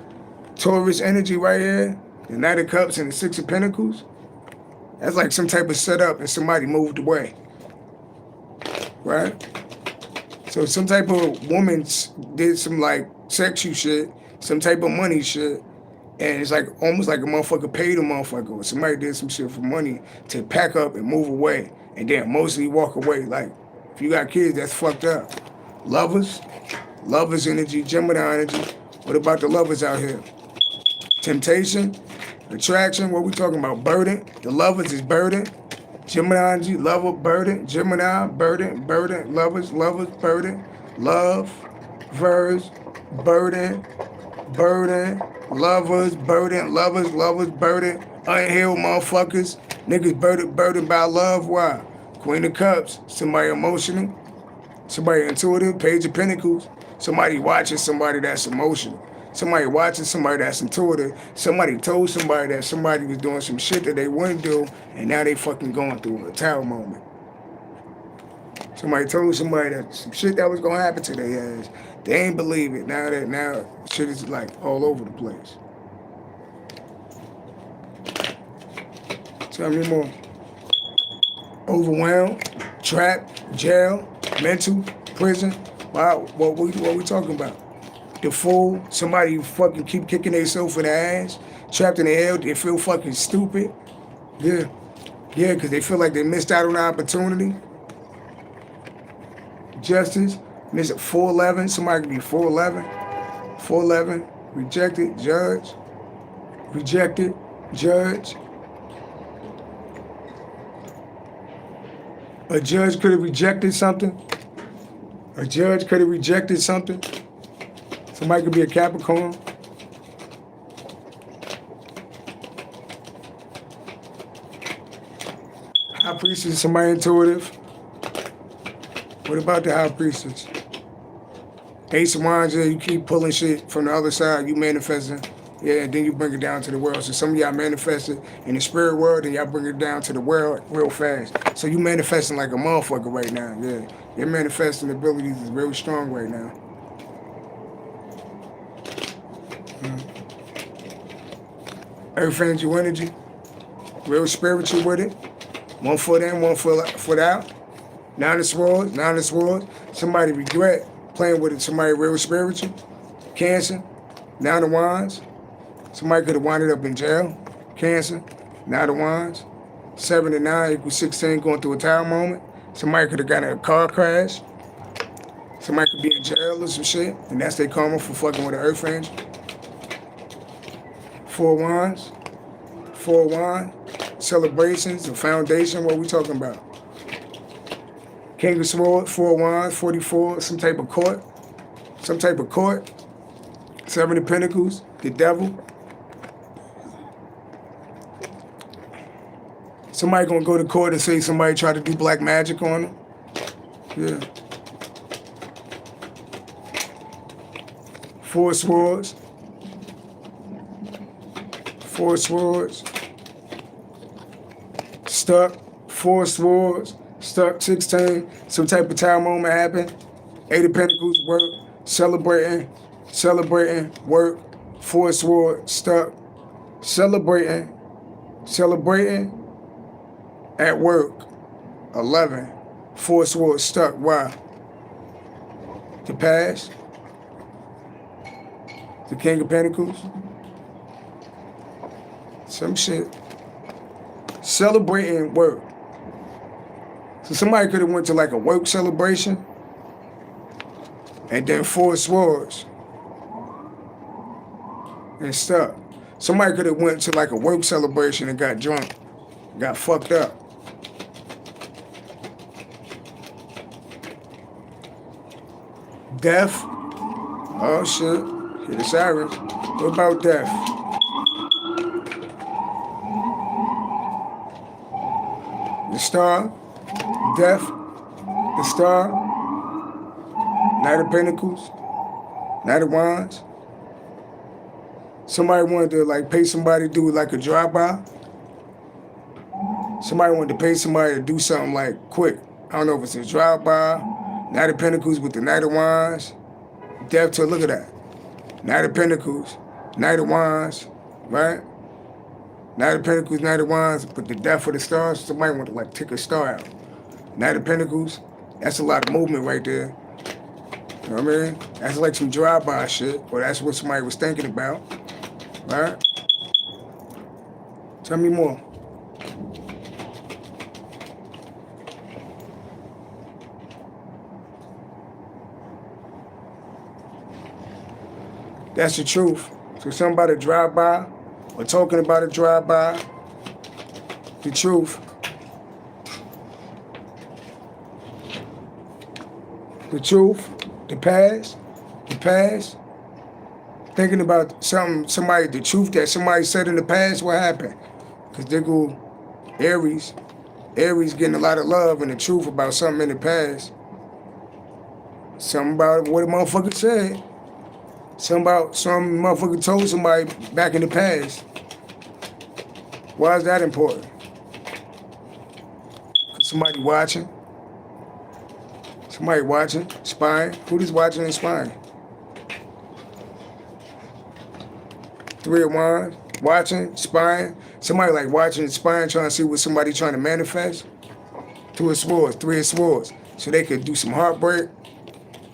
Taurus energy right here. The Knight of Cups and the 6 of Pentacles. That's like some type of setup and somebody moved away. Right? So some type of woman did some like sexual shit, some type of money shit. And it's like almost like a motherfucker paid a motherfucker. Or somebody did some shit for money to pack up and move away. And then mostly walk away. Like, if you got kids, that's fucked up. Lovers energy, Gemini energy. What about the lovers out here? Temptation, attraction, what we talking about? Burden. The lovers is burden. Gemini energy, lover, burden. Gemini, burden, lovers, burden. Love, verse, burden, lovers, burden. Unhealed motherfuckers. Niggas burdened by love. Why? Queen of Cups, somebody emotional, somebody intuitive, Page of Pentacles, somebody watching somebody that's emotional, somebody watching somebody that's intuitive, somebody told somebody that somebody was doing some shit that they wouldn't do, and now they fucking going through a tower moment. Somebody told somebody that some shit that was gonna happen to their ass. They ain't believe it. Now shit is like all over the place. Tell me more. Overwhelmed, trapped, jail, mental, prison. Wow, what we talking about? The fool, somebody who fucking keep kicking themselves in the ass, trapped in the hell, they feel fucking stupid. Yeah, because they feel like they missed out on an opportunity. Justice, miss it 411, somebody could be 411. 411, rejected, judge. A judge could have rejected something. Somebody could be a Capricorn. High Priestess, somebody intuitive. What about the High Priestess? Ace of Wands, you keep pulling shit from the other side, you manifesting. Yeah, and then you bring it down to the world. So some of y'all manifested in the spirit world, and y'all bring it down to the world real fast. So you manifesting like a motherfucker right now. Yeah, your manifesting abilities is real strong right now. Earth angel energy. Real spiritual with it. 1 foot in, 1 foot out. 9 of swords, 9 of swords. Somebody regret playing with it. Somebody real spiritual. Cancer. 9 of wands. Somebody could have wound up in jail. Cancer. 9 of wands. 7 and 9 equals 16, going through a tower moment. Somebody could have gotten in a car crash. Somebody could be in jail or some shit, and that's their karma for fucking with an earth angel. 4 wands. 4 wands. Celebrations, the foundation, what we talking about? King of swords, 4 wands, 44, some type of court. Some type of court. 7 of pentacles, the devil. Somebody gonna go to court and say somebody tried to do black magic on them. Yeah. 4 swords. 4 swords. Stuck. 4 swords. Stuck. 16. Some type of time moment happened. 8 of pentacles. Work. Celebrating. Celebrating. Work. 4 swords. Stuck. Celebrating. Celebrating. At work. 11. 4 swords. Stuck. Why? The past. The King of Pentacles. Some shit. Celebrating work. So somebody could have went to like a work celebration and then 4 swords and stuck. Somebody could have went to like a work celebration and got drunk, got fucked up. Death. Oh shit. Hit the sirens. What about death? The star. Death. The star. Knight of Pentacles. Knight of Wands. Somebody wanted to like pay somebody to do like a drive-by. Somebody wanted to pay somebody to do something like quick. I don't know if it's a drive-by. Knight of Pentacles with the Knight of Wands. Death to, look at that. Knight of Pentacles, Knight of Wands, right? Knight of Pentacles, Knight of Wands, but the Death of the Stars, somebody want to like take a star out. Knight of Pentacles, that's a lot of movement right there. You know what I mean? That's like some drive-by shit, or that's what somebody was thinking about, right? Tell me more. That's the truth. So something about a drive-by, or talking about a drive-by, the truth. The truth, the past, thinking about somebody, the truth that somebody said in the past, what happened? Because they go, Aries getting a lot of love and the truth about something in the past. Something about what a motherfucker said. Something about some motherfucker told somebody back in the past. Why is that important? Because somebody watching. Somebody watching, spying. Who is watching and spying? 3 of Wands, watching, spying. Somebody like watching and spying, trying to see what somebody trying to manifest. 2 of Swords, 3 of Swords. So they could do some heartbreak,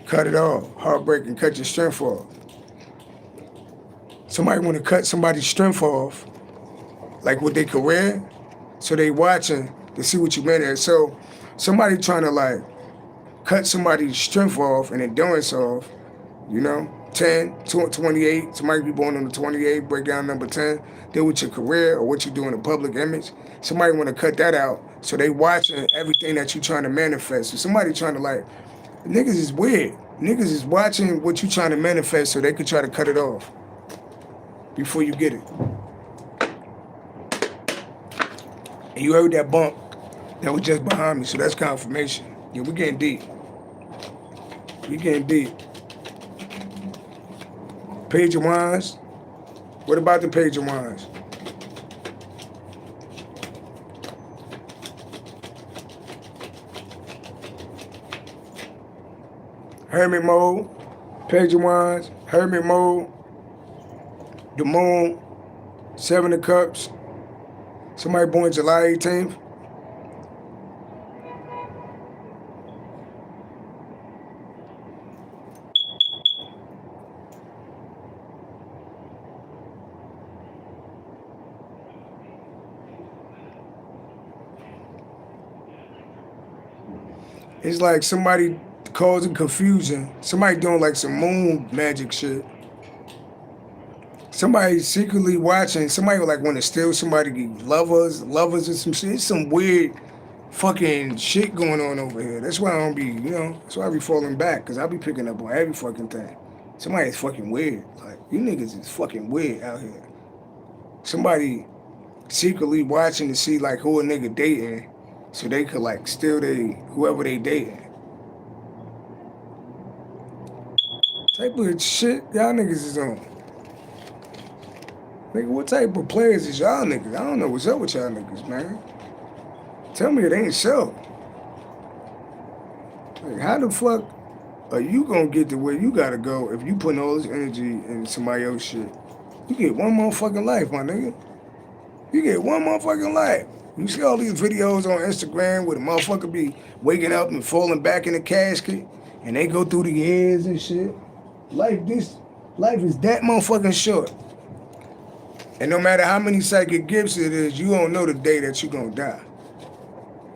cut it off. Heartbreak and cut your strength off. Somebody want to cut somebody's strength off, like with their career, so they watching to see what you meant at. So somebody trying to like cut somebody's strength off and endurance off, you know, 10, 28, somebody be born on the 28, break down number 10, deal with your career or what you do in the public image. Somebody want to cut that out, so they watching everything that you trying to manifest. So somebody trying to like, niggas is weird. Niggas is watching what you trying to manifest so they could try to cut it off before you get it. And you heard that bump that was just behind me, so that's confirmation. Yeah, we getting deep. We getting deep. Page of Wands. What about the Page of Wands? Hermit mode. Page of Wands. Hermit mode. The moon. Seven of Cups. Somebody born July 18th. It's like somebody causing confusion. Somebody doing like some moon magic shit. Somebody secretly watching. Somebody like want to steal somebody lovers or some shit. It's some weird fucking shit going on over here. That's why I don't be, that's why I be falling back. Because I be picking up on every fucking thing. Somebody's fucking weird. Like, you niggas is fucking weird out here. Somebody secretly watching to see like who a nigga dating. So they could like steal whoever they dating. Type of shit y'all niggas is on. Nigga, what type of players is y'all niggas? I don't know what's up with y'all niggas, man. Tell me it ain't so. Like, how the fuck are you gonna get to where you gotta go if you putting all this energy in somebody else's shit? You get one motherfucking life, my nigga. You get one motherfucking life. You see all these videos on Instagram where the motherfucker be waking up and falling back in the casket and they go through the years and shit. Life is that motherfucking short. And no matter how many psychic gifts it is, you don't know the day that you gonna die.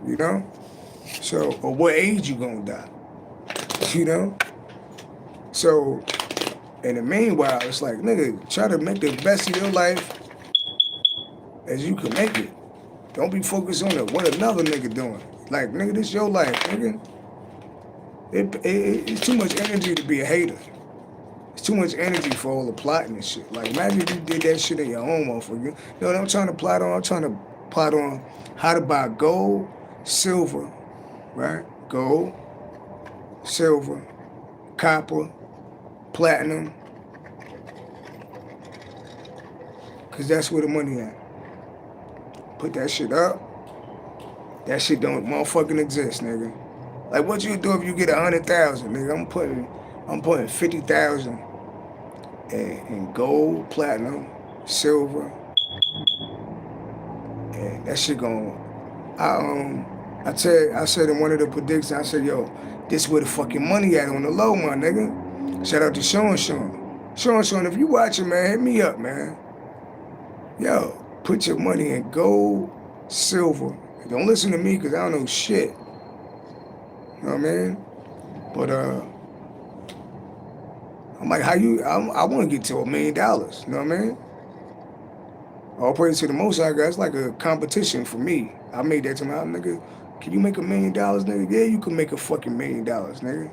You know? So, or what age you gonna die. You know? So, in the meanwhile, it's like, nigga, try to make the best of your life as you can make it. Don't be focused on what another nigga doing. Like, nigga, this your life, nigga. It's too much energy to be a hater. It's too much energy for all the plotting and shit. Like, imagine if you did that shit in your own motherfucker. You know what I'm trying to plot on? I'm trying to plot on how to buy gold, silver, right? Gold, silver, copper, platinum. Because that's where the money at. Put that shit up. That shit don't motherfucking exist, nigga. Like, what you do if you get 100,000, nigga? I'm putting 50,000 in gold, platinum, silver, and that shit going. I said in one of the predictions, I said, yo, this where the fucking money at on the low, my nigga. Shout out to Sean. Sean, if you watching, man, hit me up, man. Yo, put your money in gold, silver. Don't listen to me because I don't know shit. You know what I mean? But I'm like, I want to get to $1 million. You know what I mean? All praise to the Most High God. It's like a competition for me. I made that to my nigga. Can you make $1 million, nigga? Yeah, you can make a fucking $1 million, nigga.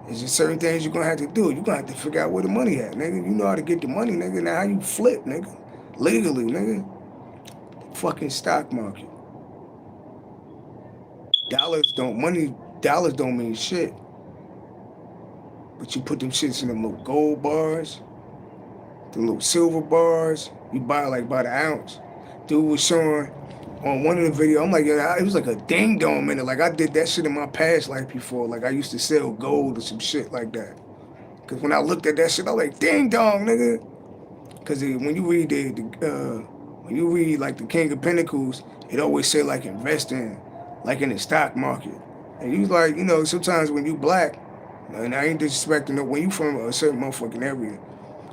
It's just certain things you're gonna have to do. You're gonna have to figure out where the money at, nigga. You know how to get the money, nigga. Now how you flip, nigga? Legally, nigga. Fucking stock market. Dollars don't mean shit. But you put them shits in them little gold bars, them little silver bars, you buy like by the ounce. Dude was showing on one of the videos, I'm like, yeah, it was like a ding dong minute. Like I did that shit in my past life before. Like I used to sell gold or some shit like that. Cause when I looked at that shit, I was like, ding dong, nigga. Cause when you read like the King of Pentacles, it always say like investing, like in the stock market. And you like, sometimes when you black, and I ain't disrespecting it, when you from a certain motherfucking area,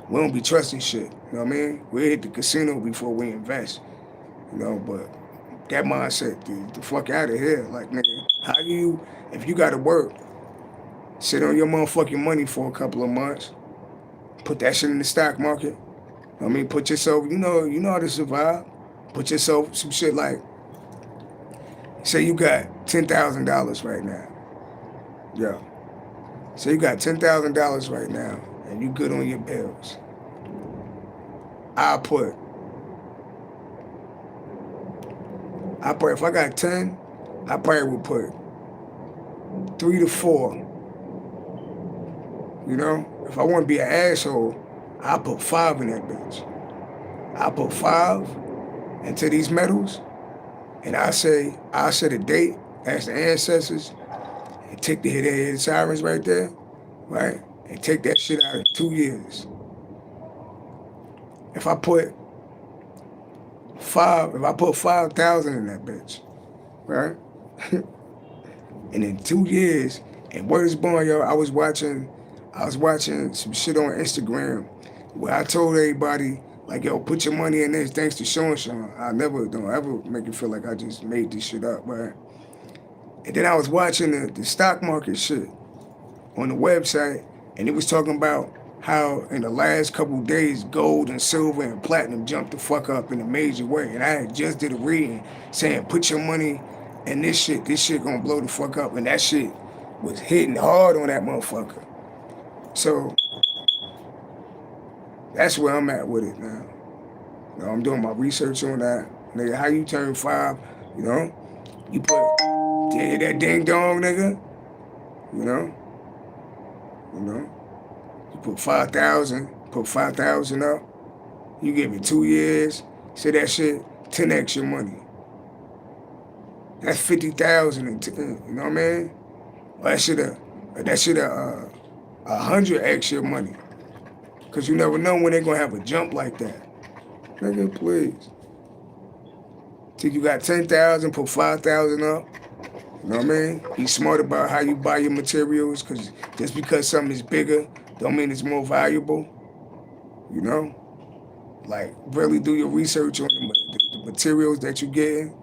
we don't be trusting shit. You know what I mean? We hit the casino before we invest. But that mindset, the fuck out of here. Like, nigga, how do you, if you gotta work, sit on your motherfucking money for a couple of months, put that shit in the stock market. I mean, put yourself, you know how to survive. Put yourself some shit like, say you got $10,000 right now. Yeah. So you got $10,000 right now, and you good on your bills. If I got 10, I probably would put 3 to 4. If I want to be an asshole, I put 5 in that bitch. I put 5 into these metals, and I set a date, ask the ancestors, and take the head sirens right there, right? And take that shit out in 2 years. If I put I put 5,000 in that bitch, right? And in 2 years, and word is born, yo, I was watching some shit on Instagram where I told everybody, like, yo, put your money in this thanks to Sean. I don't ever make it feel like I just made this shit up, right? And then I was watching the stock market shit on the website, and it was talking about how in the last couple of days, gold and silver and platinum jumped the fuck up in a major way. And I had just did a reading saying, put your money in this shit gonna blow the fuck up. And that shit was hitting hard on that motherfucker. So that's where I'm at with it now. You know, I'm doing my research on that. Nigga, how you turn 5, you know? You put that ding dong, nigga. You know? You put 5,000 up. You give it 2 years. Say that shit 10x your money. That's 50,000. You know what I mean? Well, that should 100x your money. Cause you never know when they're gonna have a jump like that. Nigga, please. Till you got 10,000, put 5,000 up. You know what I mean? Be smart about how you buy your materials, because just because something is bigger don't mean it's more valuable. You know? Like, really do your research on the materials that you're getting,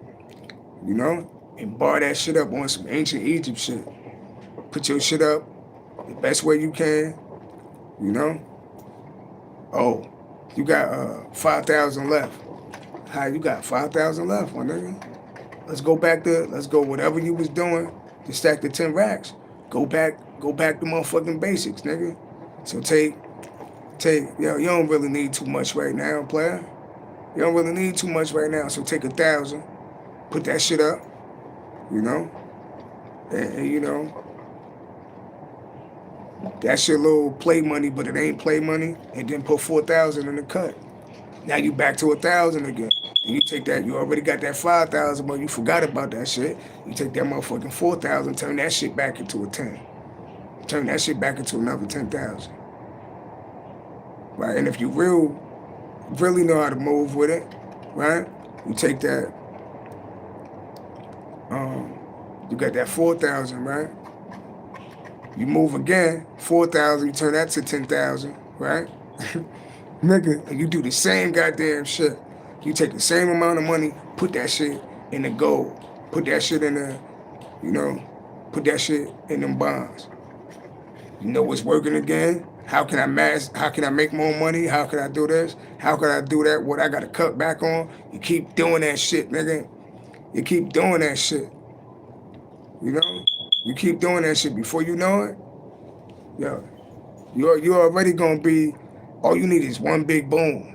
you know? And bar that shit up on some ancient Egypt shit. Put your shit up the best way you can, you know? Oh, you got 5,000 left. How you got 5,000 left, my nigga? Let's go whatever you was doing to stack the 10 racks. Go back to motherfucking basics, nigga. So yo, you don't really need too much right now, player. You don't really need too much right now. So take 1,000, put that shit up, you know? And you know, that's your little play money, but it ain't play money. And then put 4,000 in the cut. Now you back to 1,000 again. And you take that, you already got that 5,000, but you forgot about that shit. You take that motherfucking 4,000, turn that shit back into a 10. Turn that shit back into another 10,000. Right? And if you really know how to move with it, right? You take that, you got that 4,000, right? You move again, 4,000, you turn that to 10,000, right? Nigga, and you do the same goddamn shit. You take the same amount of money, put that shit in the gold, put that shit in the, you know, put that shit in them bonds. You know what's working again? How can I make more money? How can I do this? How can I do that? What I gotta cut back on? You keep doing that shit, nigga. You keep doing that shit. You know? You keep doing that shit. Before you know it, yo, you're already gonna be, all you need is one big boom.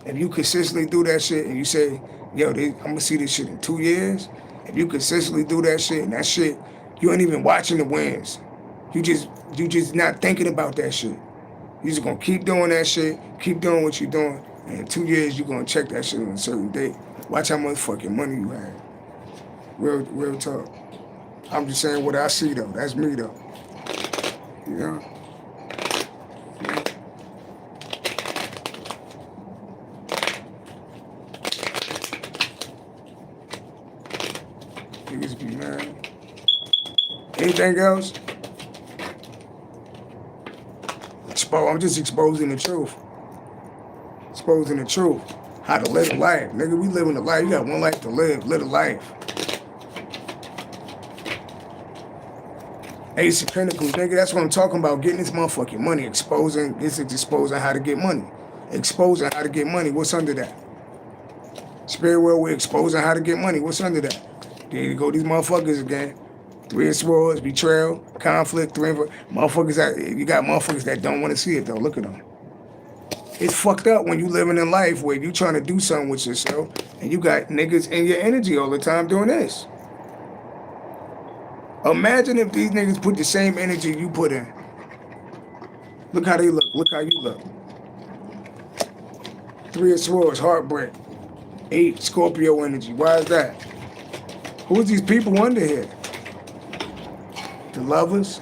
If you consistently do that shit and you say, yo, I'm gonna see this shit in 2 years, if you consistently do that shit and that shit, you ain't even watching the wins. You just not thinking about that shit. You just gonna keep doing that shit, keep doing what you're doing, and in 2 years you're gonna check that shit on a certain date. Watch how much fucking money you have. Real talk. I'm just saying what I see though. That's me though. You know? Niggas be mad. Anything else? I'm just exposing the truth. Exposing the truth. How to live a life. Nigga, we living a life. You got one life to live. Live a life. Ace of Pentacles, nigga, that's what I'm talking about. Getting this motherfucking money. Exposing how to get money. Exposing how to get money. What's under that? Spirit world, we're exposing how to get money. What's under that? There you go, these motherfuckers again. 3 of Swords, betrayal, conflict, motherfuckers. You got motherfuckers that don't want to see it though. Look at them. It's fucked up when you living in life where you trying to do something with yourself and you got niggas in your energy all the time doing this. Imagine if these niggas put the same energy you put in. Look how they look. Look how you look. 3 of Swords, heartbreak. 8, Scorpio energy. Why is that? Who's these people under here? The Lovers.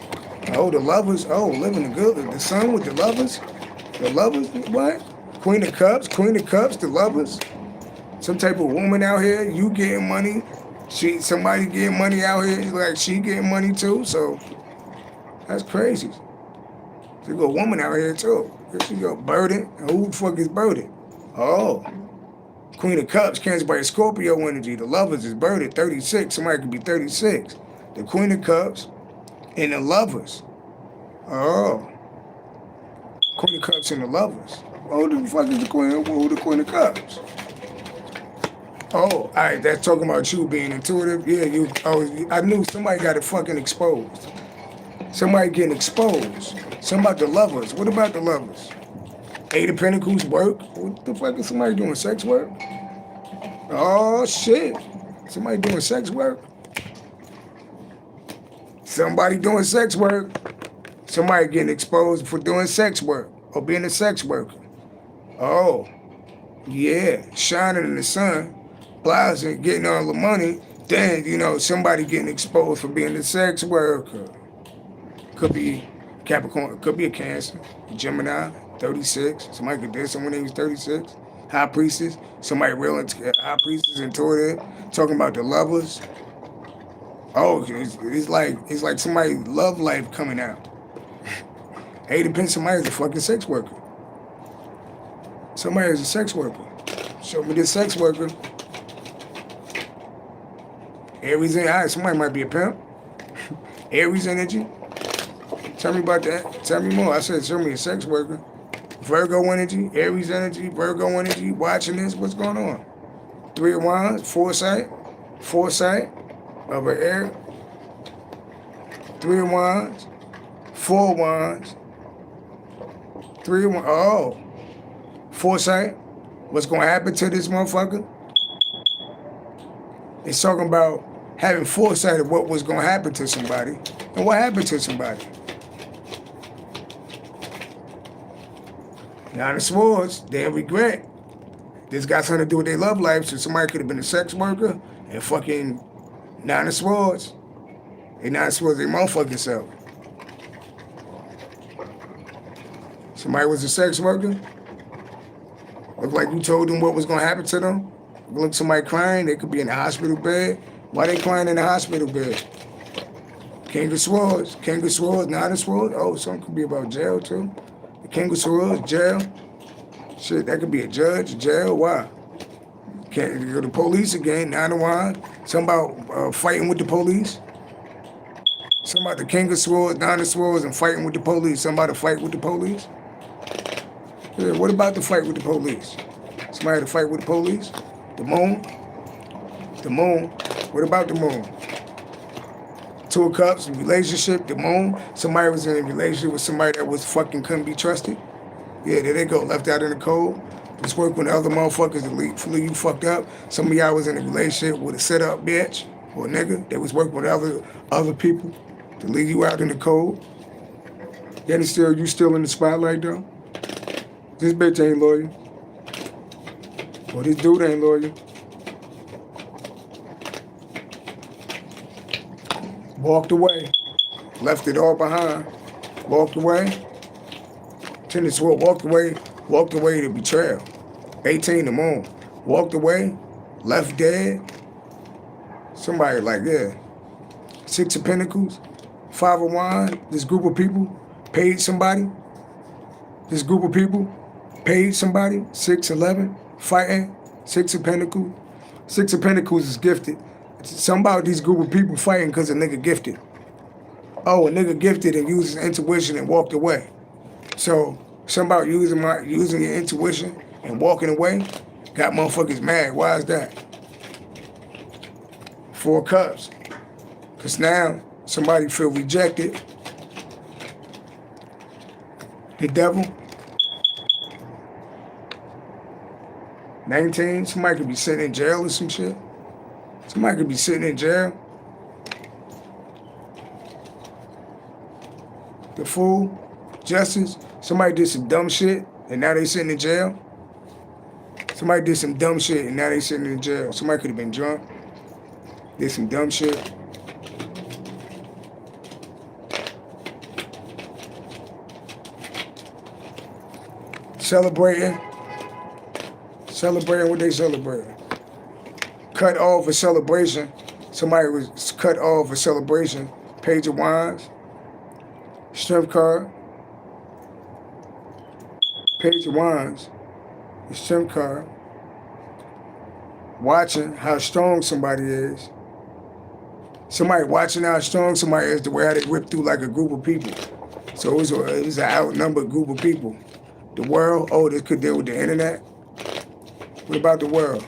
Oh, the Lovers. Oh, living the good. The Sun with the Lovers. The Lovers. What? Queen of Cups. The Lovers. some type of woman out here, you getting money, somebody getting money out here, like she getting money too, so that's crazy. There's a woman out here too. There she go, Burden. Who the fuck is Burden? Oh. Queen of Cups, Cancer by Scorpio energy. The Lovers is Burden, 36. Somebody could be 36. The Queen of Cups and the Lovers. Oh. Queen of Cups and the Lovers. Oh, who the fuck is the Queen? Who the Queen of Cups? Oh, all right, that's talking about you being intuitive. Yeah, you. Oh, I knew somebody got it fucking exposed. Somebody getting exposed. Something about the Lovers. What about the Lovers? Eight of Pentacles work? What the fuck is somebody doing sex work? Oh shit. Somebody doing sex work? Somebody doing sex work. Somebody getting exposed for doing sex work or being a sex worker. Oh, yeah, shining in the sun, blasting, getting all the money. Then, you know, somebody getting exposed for being a sex worker. Could be Capricorn, could be a Cancer, Gemini, 36. Somebody could date someone named 36. High Priestess, somebody real High Priestess intuitive, talking about the Lovers. Oh, it's like somebody's love life coming out. Hey, depends. Somebody's a fucking sex worker. Somebody is a sex worker. Show me this sex worker. Aries in eye. Somebody might be a pimp. Aries energy. Tell me about that. Tell me more. I said, show me a sex worker. Virgo energy. Aries energy. Virgo energy. Watching this. What's going on? 3 of Wands. Foresight. Foresight of an air. 3 of Wands. 4 of Wands. 3 of Wands. Oh. Foresight. What's going to happen to this motherfucker? It's talking about having foresight of what was going to happen to somebody. And what happened to somebody? Nine of Swords, they have regret. This got something to do with their love life, so somebody could have been a sex worker and fucking Nine of Swords. They Nine of Swords, they motherfucking self. Somebody was a sex worker. Look like you told them what was going to happen to them. Look, somebody crying, they could be in the hospital bed. Why they crying in the hospital bed? King of Swords, Nine of Swords. Oh, something could be about jail too. The King of Swords, jail. Shit, that could be a judge, jail. Why? Can't go to the police again. Nine of Wands. Something about fighting with the police. Something about the King of Swords, Nine of Swords, and fighting with the police. Somebody to fight with the police. Yeah, what about the fight with the police? Somebody to fight with the police? The moon? The moon. What about the moon? 2 of Cups, relationship, the moon. Somebody was in a relationship with somebody that was fucking couldn't be trusted. Yeah, there they go, left out in the cold. Just work with other motherfuckers to leave you fucked up. Some of y'all was in a relationship with a set-up bitch or a nigga that was working with other people to leave you out in the cold. Yet you still in the spotlight though? This bitch ain't loyal. Or this dude ain't loyal. Walked away. Left it all behind. Walked away. Ten of Swords, walked away to betrayal. 18 the moon. Walked away. Left dead. Somebody like, yeah. 6 of Pentacles. 5 of Wands. This group of people paid somebody. This group of people paid somebody. 6, 11. Fighting. 6 of Pentacles. 6 of Pentacles is gifted. Something about these group of people fighting because a nigga gifted. Oh, a nigga gifted and used his intuition and walked away. So, something about using your intuition and walking away got motherfuckers mad. Why is that? 4 Cups. Because now somebody feel rejected. The devil. 19, somebody could be sitting in jail or some shit. Somebody could be sitting in jail. The Fool, Justice, somebody did some dumb shit and now they sitting in jail. Somebody did some dumb shit and now they sitting in jail. Somebody could have been drunk, did some dumb shit. Celebrating what they celebrating. cut off a celebration. Somebody was cut off a celebration. Page of Wands. Strength card. Page of Wands. The strength card. Watching how strong somebody is. Somebody watching how strong somebody is, the way how they whip through like a group of people. So it was an outnumbered group of people. The world, oh, this could deal with the internet. What about the world?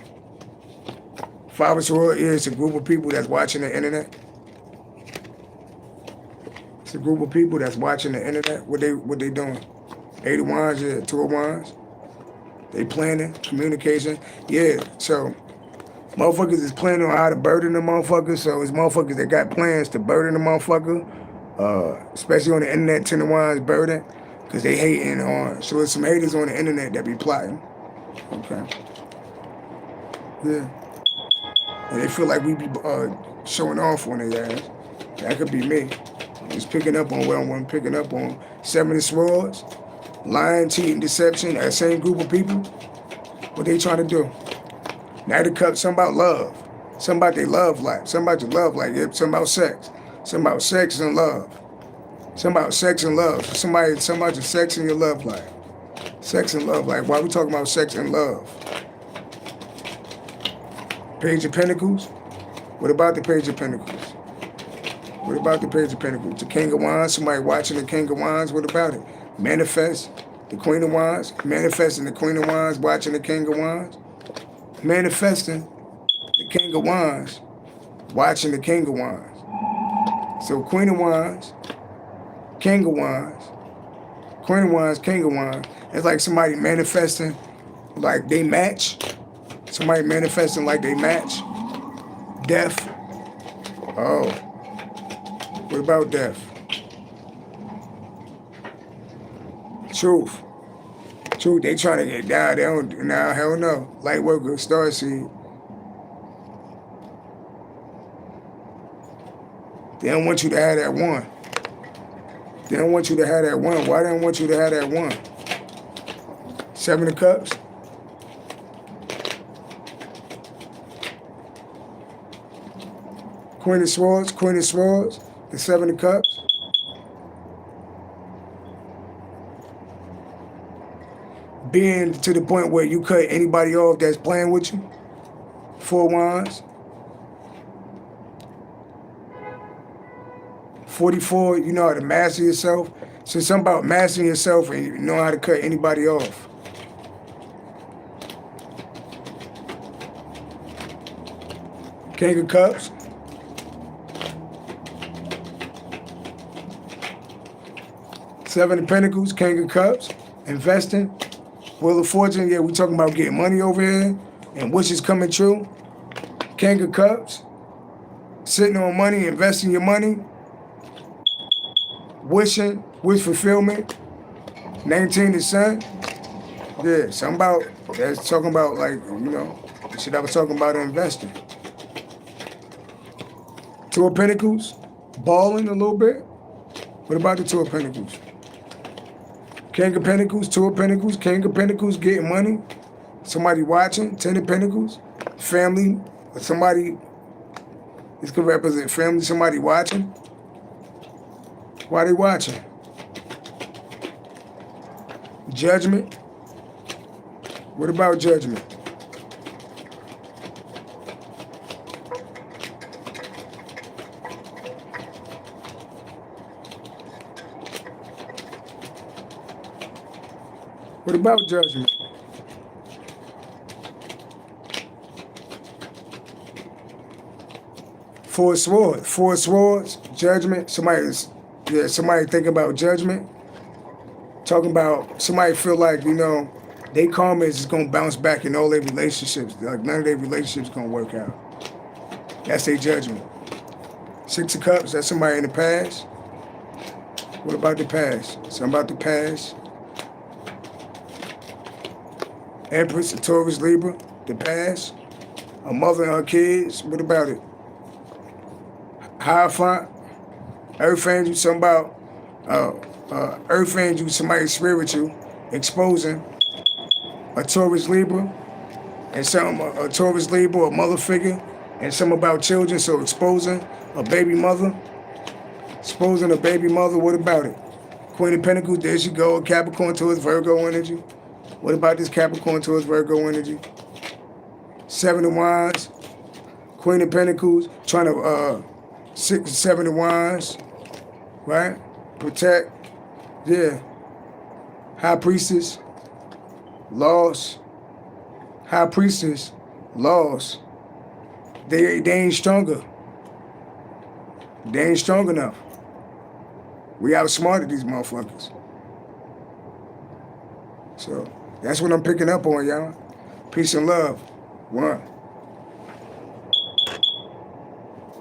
Five of Swords is a group of people that's watching the internet. It's a group of people that's watching the internet. What they doing? Eight of Wands, yeah, Two of Wands. They planning, communication. Yeah, so motherfuckers is planning on how to burden the motherfuckers. So it's motherfuckers that got plans to burden the motherfucker. Especially on the internet, Ten of Wands burden. Because they hating on, so there's some haters on the internet that be plotting. Okay. Yeah. And they feel like we be showing off on their ass. That could be me. Just picking up on what I'm picking up on. Seven of Swords, lying, cheating, deception, that same group of people. What they trying to do? Knight of Cups, something about love. Something about their love life. Something about your love life. Yeah, something about sex. Something about sex and love. Something about sex and love. Something about your sex and your love life. Sex and love life. Why are we talking about sex and love? Page of Pentacles. What about the Page of Pentacles? What about the Page of Pentacles? The King of Wands. Somebody watching the King of Wands. What about it? Manifest. The Queen of Wands. Manifesting the Queen of Wands. Watching the King of Wands. Manifesting the King of Wands. Watching the King of Wands. So Queen of Wands. King of Wands, Queen of Wands, King of Wands. It's like somebody manifesting like they match. Somebody manifesting like they match. Death. Oh. What about death? Truth. Truth, they trying to get down. They don't, nah, hell no. Light worker, starseed. They don't want you to have that one. They don't want you to have that one. Why they don't want you to have that one? Seven of Cups. Queen of Swords, Queen of Swords, the Seven of Cups. Being to the point where you cut anybody off that's playing with you. Four of Wands. 44, you know how to master yourself. So something about mastering yourself and you know how to cut anybody off. King of Cups. Seven of Pentacles, King of Cups. Investing. Wheel of Fortune, yeah, we talking about getting money over here and wishes coming true. King of Cups. Sitting on money, investing your money. Wishing, wish fulfillment. 19 the Sun. Yeah, something about, that's talking about like, you know, shit I was talking about investing. Two of Pentacles, balling a little bit. What about the Two of Pentacles? King of Pentacles, Two of Pentacles, King of Pentacles, getting money. Somebody watching, Ten of Pentacles, family, somebody, this could represent family, somebody watching. Why they watching? Judgment. What about judgment? What about judgment? Four of Swords, judgment. Somebody think about judgment. Talking about somebody feel like, you know, they karma is just gonna bounce back in all their relationships. Like none of their relationships gonna work out. That's their judgment. Six of Cups, that's somebody in the past. What about the past? Something about the past. Empress, a Taurus, Libra, the past. A mother and her kids, what about it? Hierophant, Earth Angel, something about Earth Angel, somebody spiritual, exposing a Taurus, Libra. and some a Taurus Libra, a mother figure, and some about children. So exposing a baby mother. Exposing a baby mother, what about it? Queen of Pentacles, there she go, Capricorn towards Virgo energy. What about this Capricorn towards Virgo energy? Seven of Wands, Queen of Pentacles, trying to, 7 of Wands, right? Protect, yeah. High Priestess, loss. High Priestess, loss. They ain't stronger. They ain't strong enough. We outsmarted these motherfuckers. So that's what I'm picking up on, y'all. Peace and love. One.